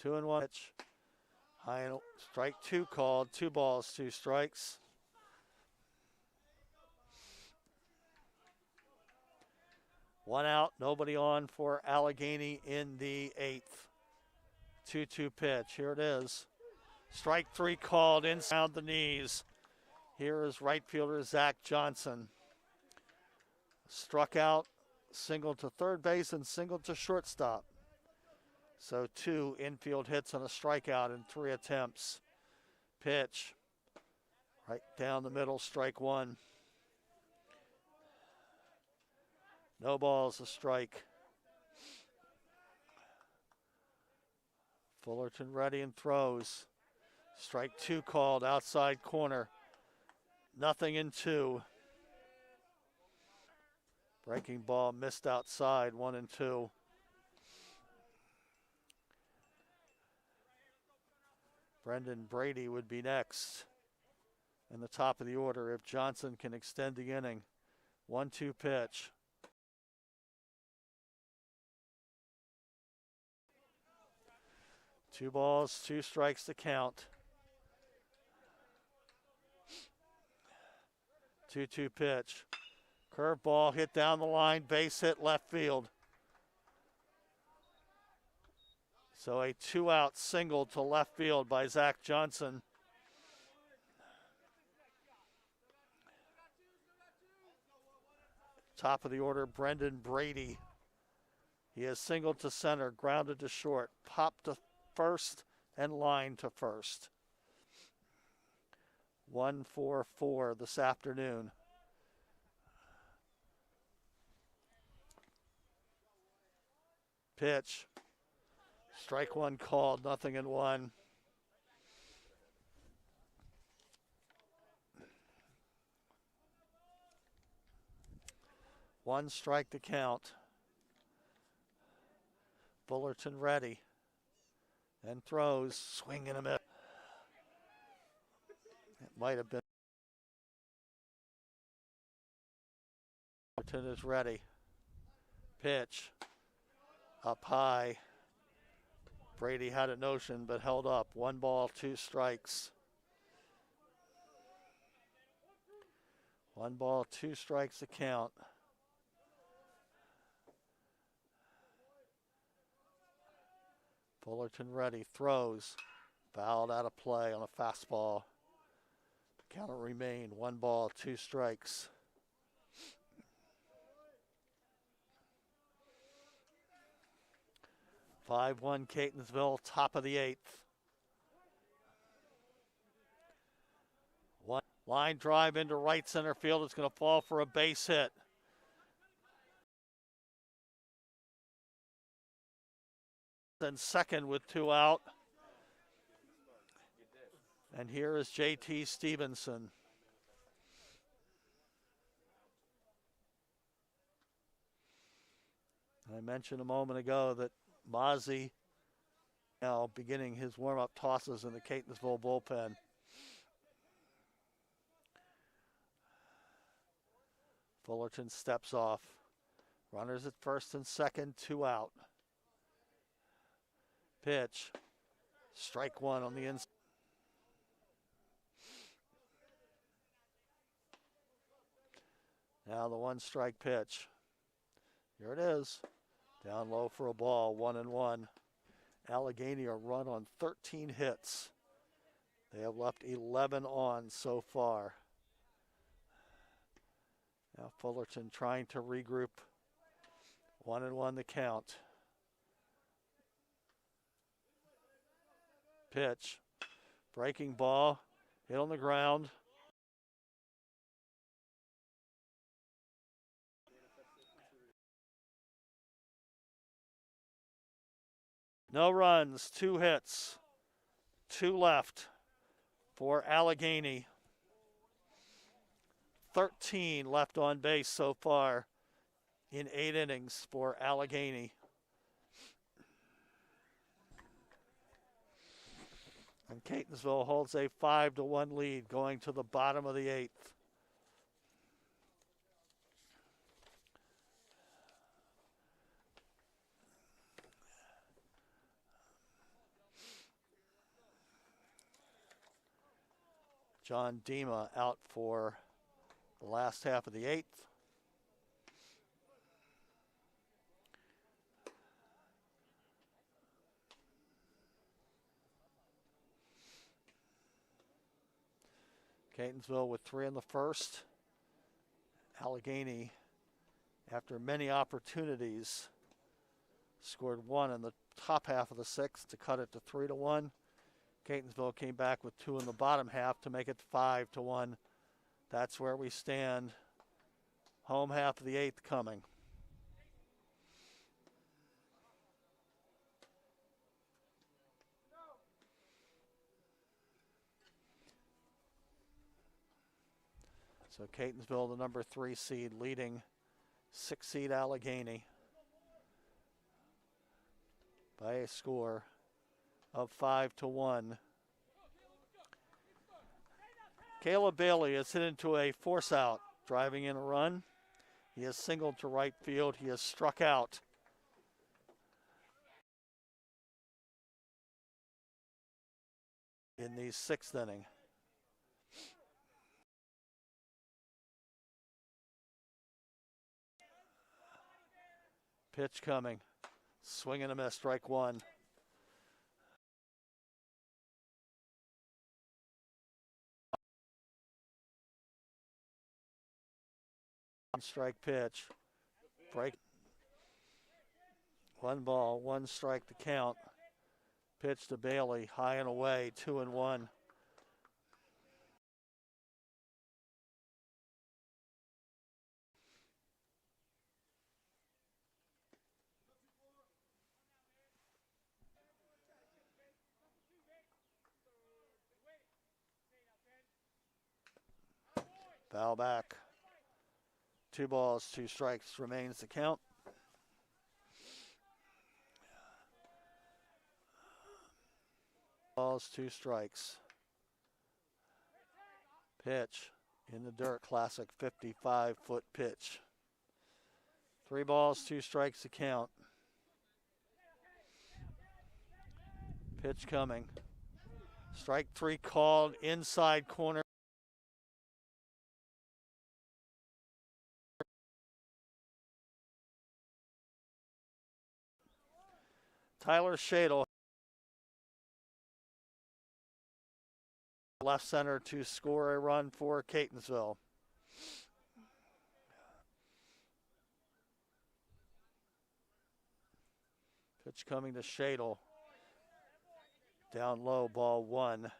Pitch. High strike 2 called. 2 balls, 2 strikes. One out, nobody on for Allegany in the 8th. 2-2 pitch. Here it is. Strike 3 called inside the knees. Here is right fielder Zach Johnson. Struck out, single to third base and single to shortstop. So 2 infield hits and a strikeout in 3 attempts. Pitch. Right down the middle, strike 1. No balls, a strike. Fullerton ready and throws. Strike 2 called, outside corner. Nothing in 2. Breaking ball missed outside, 1-2. Brendan Brady would be next in the top of the order if Johnson can extend the inning. 1-2 pitch. Two balls, 2 strikes to count. 2-2 pitch. Curveball hit down the line, base hit left field. So a 2-out single to left field by Zach Johnson. Top of the order, Brendan Brady. He has singled to center, grounded to short, popped to first, and line to first. 1-4-4 this afternoon. Pitch. Strike 1 called, nothing in 1. One strike to count. Fullerton ready. And throws, swing and a miss. It might have been. Fullerton is ready. Pitch. Up high. Brady had a notion but held up. 1 ball, 2 strikes. 1 ball, 2 strikes to count. Fullerton ready, throws. Fouled out of play on a fastball. Counter remained 1 ball, 2 strikes. 5-1 Catonsville, top of the 8th. One line drive into right center field. It's going to fall for a base hit. Then second with 2 out. And here is J.T. Stevenson. I mentioned a moment ago that Mozzie now beginning his warm-up tosses in the Catonsville bullpen. Fullerton steps off. Runners at first and second, 2 out. Pitch. Strike one on the inside. Now the 1-strike pitch. Here it is. Down low for a ball, 1-1. Allegany a run on 13 hits. They have left 11 on so far. Now Fullerton trying to regroup. 1-1 the count. Pitch. Breaking ball. Hit on the ground. No runs, 2 hits, 2 left for Allegany. 13 left on base so far in 8 innings for Allegany. And Catonsville holds a 5-1 lead going to the bottom of the 8th. John Dima out for the last half of the 8th. Catonsville with 3 in the first. Allegany, after many opportunities, scored 1 in the top half of the 6th to cut it to 3-1. Catonsville came back with 2 in the bottom half to make it 5-1. That's where we stand. Home half of the 8th coming. So Catonsville, the number 3 seed, leading 6 seed Allegany by a score of 5-1. Caleb Bailey is hit into a force out, driving in a run. He has singled to right field. He has struck out. In the 6th inning. Pitch coming. Swing and a miss, strike 1. Strike pitch. Break. 1 ball, 1 strike to count. Pitch to Bailey, high and away, 2-1. Foul back. 2 balls, 2 strikes remains to count. Balls, 2 strikes. Pitch in the dirt, classic 55-foot pitch. 3 balls, 2 strikes to count. Pitch coming. Strike 3 called, inside corner. Tyler Shadle, left center to score a run for Catonsville. Pitch Pitch coming to Shadle. Down low, ball one.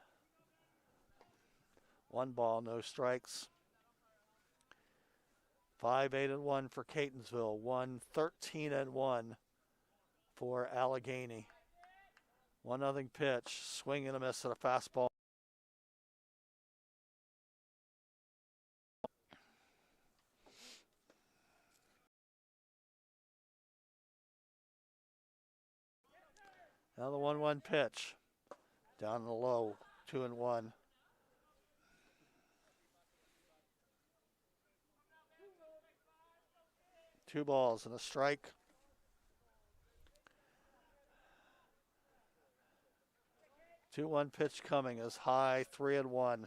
1 ball, no strikes. 5-8-1 for Catonsville. 1-13-1 for Allegany. 1-0 pitch. Swing and a miss at a fastball. Now the 1-1 pitch. Down the low, 2-1. 2 balls and a strike. Two 1 pitch coming is high, 3-1.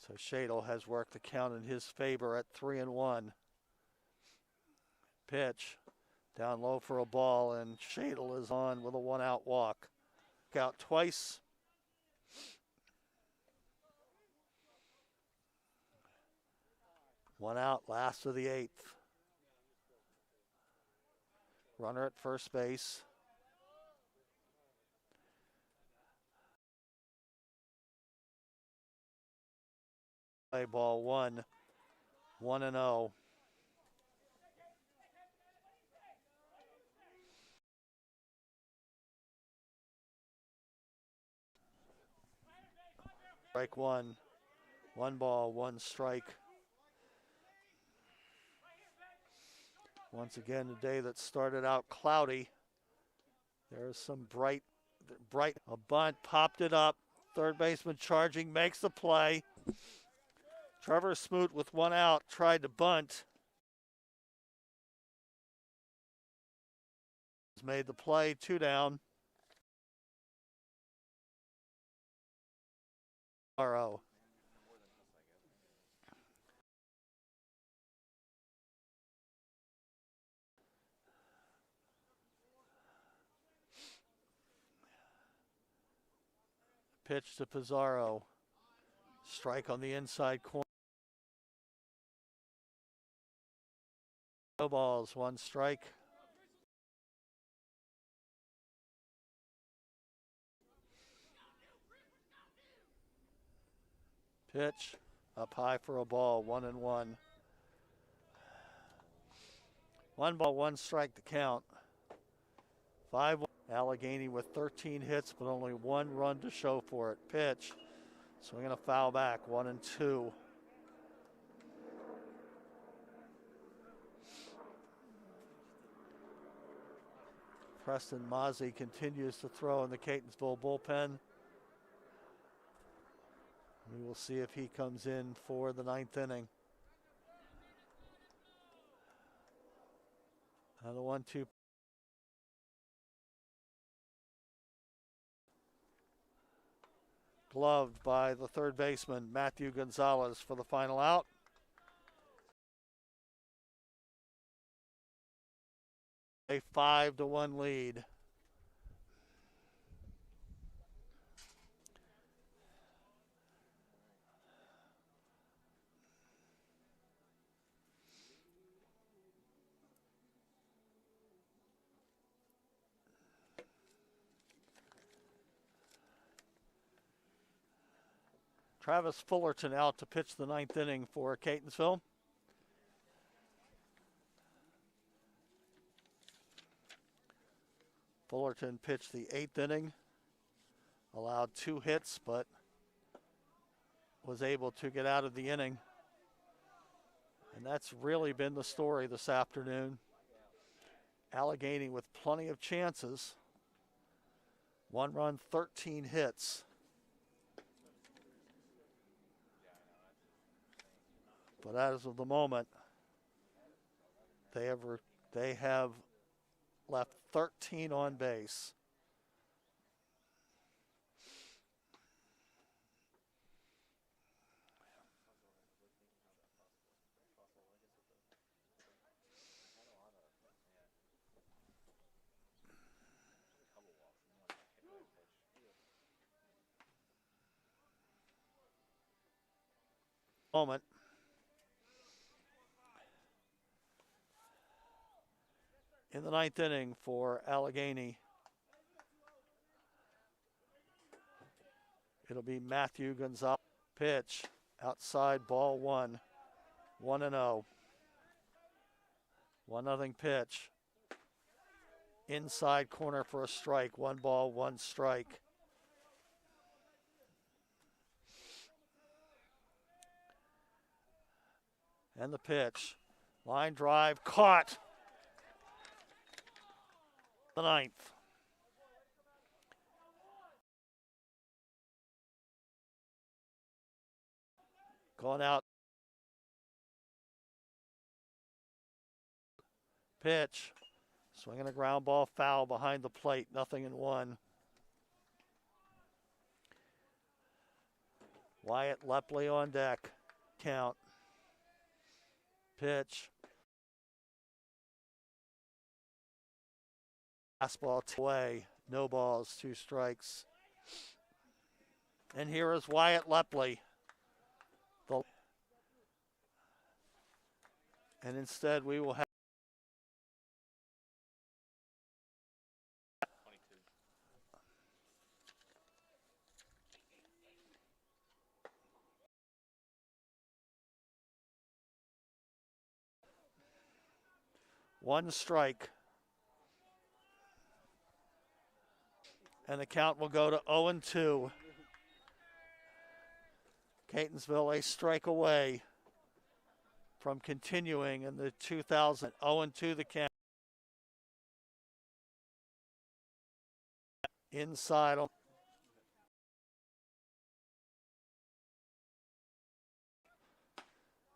So Shadle has worked the count in his favor at 3-1. Pitch down low for a ball, and Shadle is on with a 1-out walk. Out twice. One out, last of the 8th. Runner at first base. Play ball 1, 1-0. Strike 1. 1 ball, 1 strike. Once again, a day that started out cloudy. There's some bright, a bunt, popped it up. Third baseman charging, makes the play. Trevor Smoot with 1 out, tried to bunt. Made the play, 2 down. RO. Pitch to Pizarro. Strike on the inside corner. No balls, 1 strike. Pitch up high for a ball, 1-1. 1 ball, 1 strike to count. 5-1. Allegany with 13 hits, but only 1 run to show for it. Pitch. Swinging a foul back, 1-2. Preston Mozzie continues to throw in the Catonsville bullpen. We will see if he comes in for the 9th inning. Now the 1-2. Gloved by the third baseman, Matthew Gonzalez, for the final out. A 5-1 lead. Travis Fullerton out to pitch the 9th inning for Catonsville. Fullerton pitched the 8th inning, allowed 2 hits, but was able to get out of the inning. And that's really been the story this afternoon. Allegany with plenty of chances. 1 run, 13 hits. But as of the moment, they have left 13 on base. Moment. in the ninth inning for Allegany. It'll be Matthew Gonzalez. Pitch outside, ball one. 1-0. 1-0 pitch. Inside corner for a strike. 1 ball, 1 strike. And the pitch. Line drive, caught. The ninth. Going out. Pitch. Swinging a ground ball foul behind the plate. 0-1. Wyatt Lepley on deck. Count. Pitch. Fastball away. No balls, 2 strikes. And here is Wyatt Lepley. And instead we will have 22. one strike. And the count will go to 0-2. Catonsville a strike away from continuing in the 2000. 0-2 the count. Inside.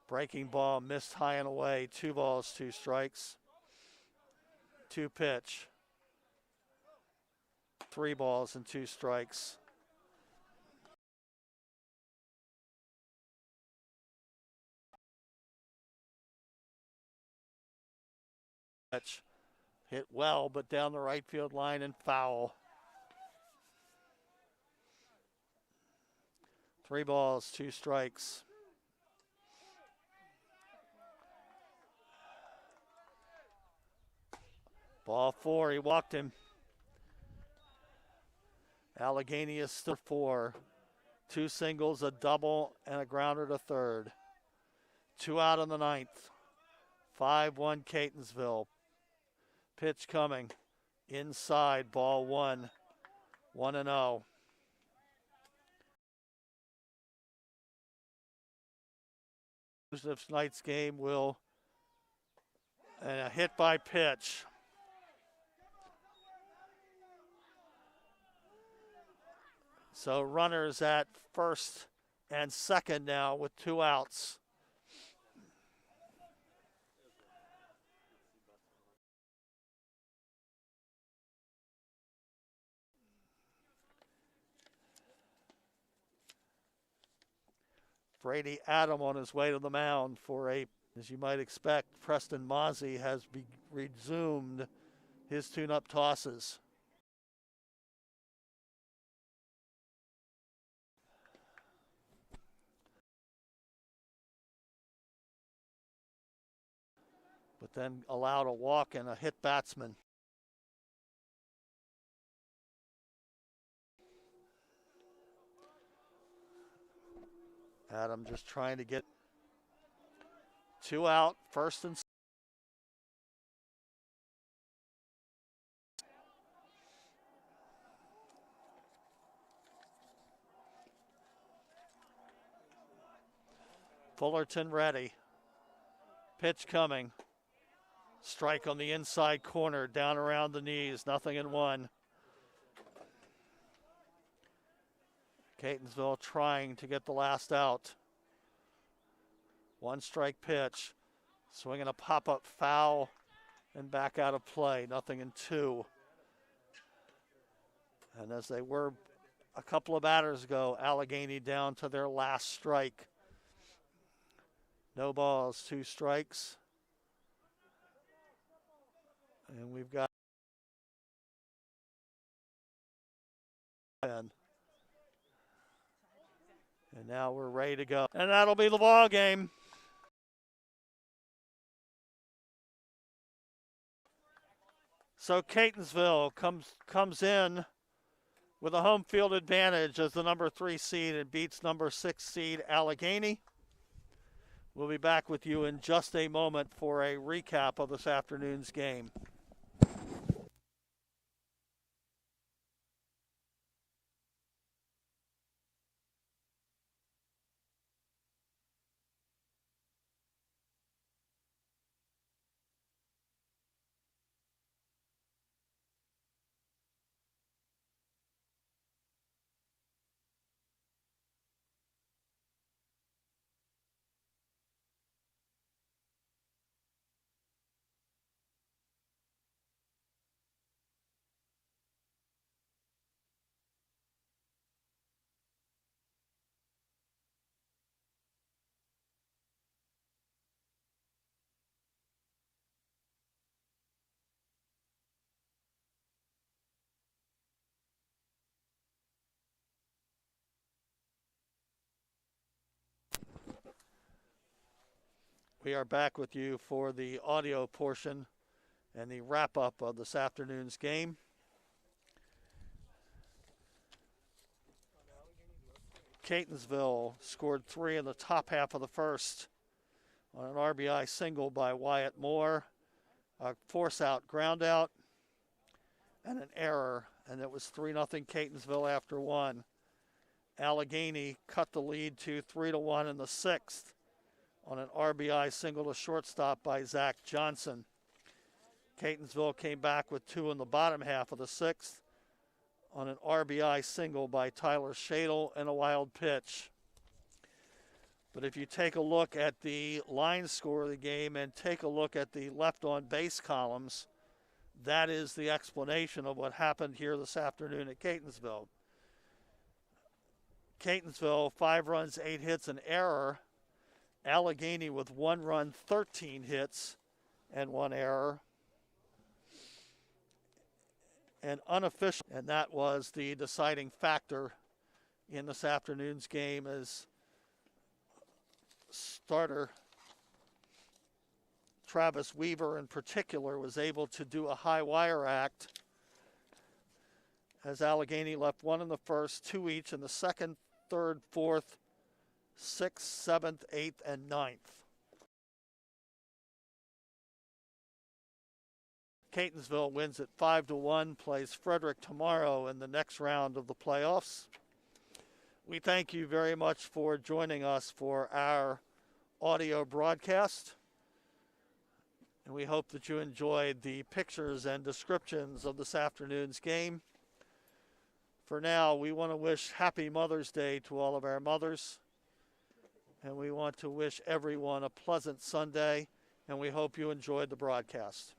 Breaking ball missed high and away. 2 balls, 2 strikes. 2 pitch. 3 balls and 2 strikes. Pitch. Hit well, but down the right field line and foul. 3 balls, 2 strikes. Ball 4, he walked him. Allegany is still 4. 2 singles, a double, and a grounder to third. 2 out in the ninth. 5-1 Catonsville. Pitch coming. Inside, ball 1. 1-0. This night's game will, and a hit by pitch. So runners at first and second now with 2 outs. Brady Adam on his way to the mound for a, as you might expect, Preston Mozzie has resumed his tune-up tosses. But then allowed a walk and a hit batsman. Adam just trying to get 2 out, first and Fullerton ready. Pitch coming. Strike on the inside corner, down around the knees, 0-1. Catonsville trying to get the last out. 1 strike pitch. Swinging a pop-up foul and back out of play, 0-2. And as they were a couple of batters ago, Allegany down to their last strike. No balls, 2 strikes. And we've got and now we're ready to go. And that'll be the ball game. So Catonsville comes in with a home field advantage as the number 3 seed and beats number 6 seed Allegany. We'll be back with you in just a moment for a recap of this afternoon's game. We are back with you for the audio portion and the wrap-up of this afternoon's game. Catonsville scored 3 in the top half of the first on an RBI single by Wyatt Moore, a force-out ground-out, and an error, and it was 3-0 Catonsville after 1. Allegany cut the lead to 3-1 in the 6th on an RBI single to shortstop by Zach Johnson. Catonsville came back with 2 in the bottom half of the 6th on an RBI single by Tyler Shadle and a wild pitch. But if you take a look at the line score of the game and take a look at the left on base columns, that is the explanation of what happened here this afternoon at Catonsville. Catonsville, 5 runs, 8 hits, an error. Allegany with 1 run, 13 hits, and 1 error. And unofficial, and that was the deciding factor in this afternoon's game as starter Travis Weaver in particular was able to do a high wire act as Allegany left 1 in the first, 2 each in the 2nd, 3rd, 4th, 6th, 7th, 8th, and 9th. Catonsville wins at 5-1, plays Frederick tomorrow in the next round of the playoffs. We thank you very much for joining us for our audio broadcast. And we hope that you enjoyed the pictures and descriptions of this afternoon's game. For now, we want to wish Happy Mother's Day to all of our mothers. And we want to wish everyone a pleasant Sunday. And we hope you enjoyed the broadcast.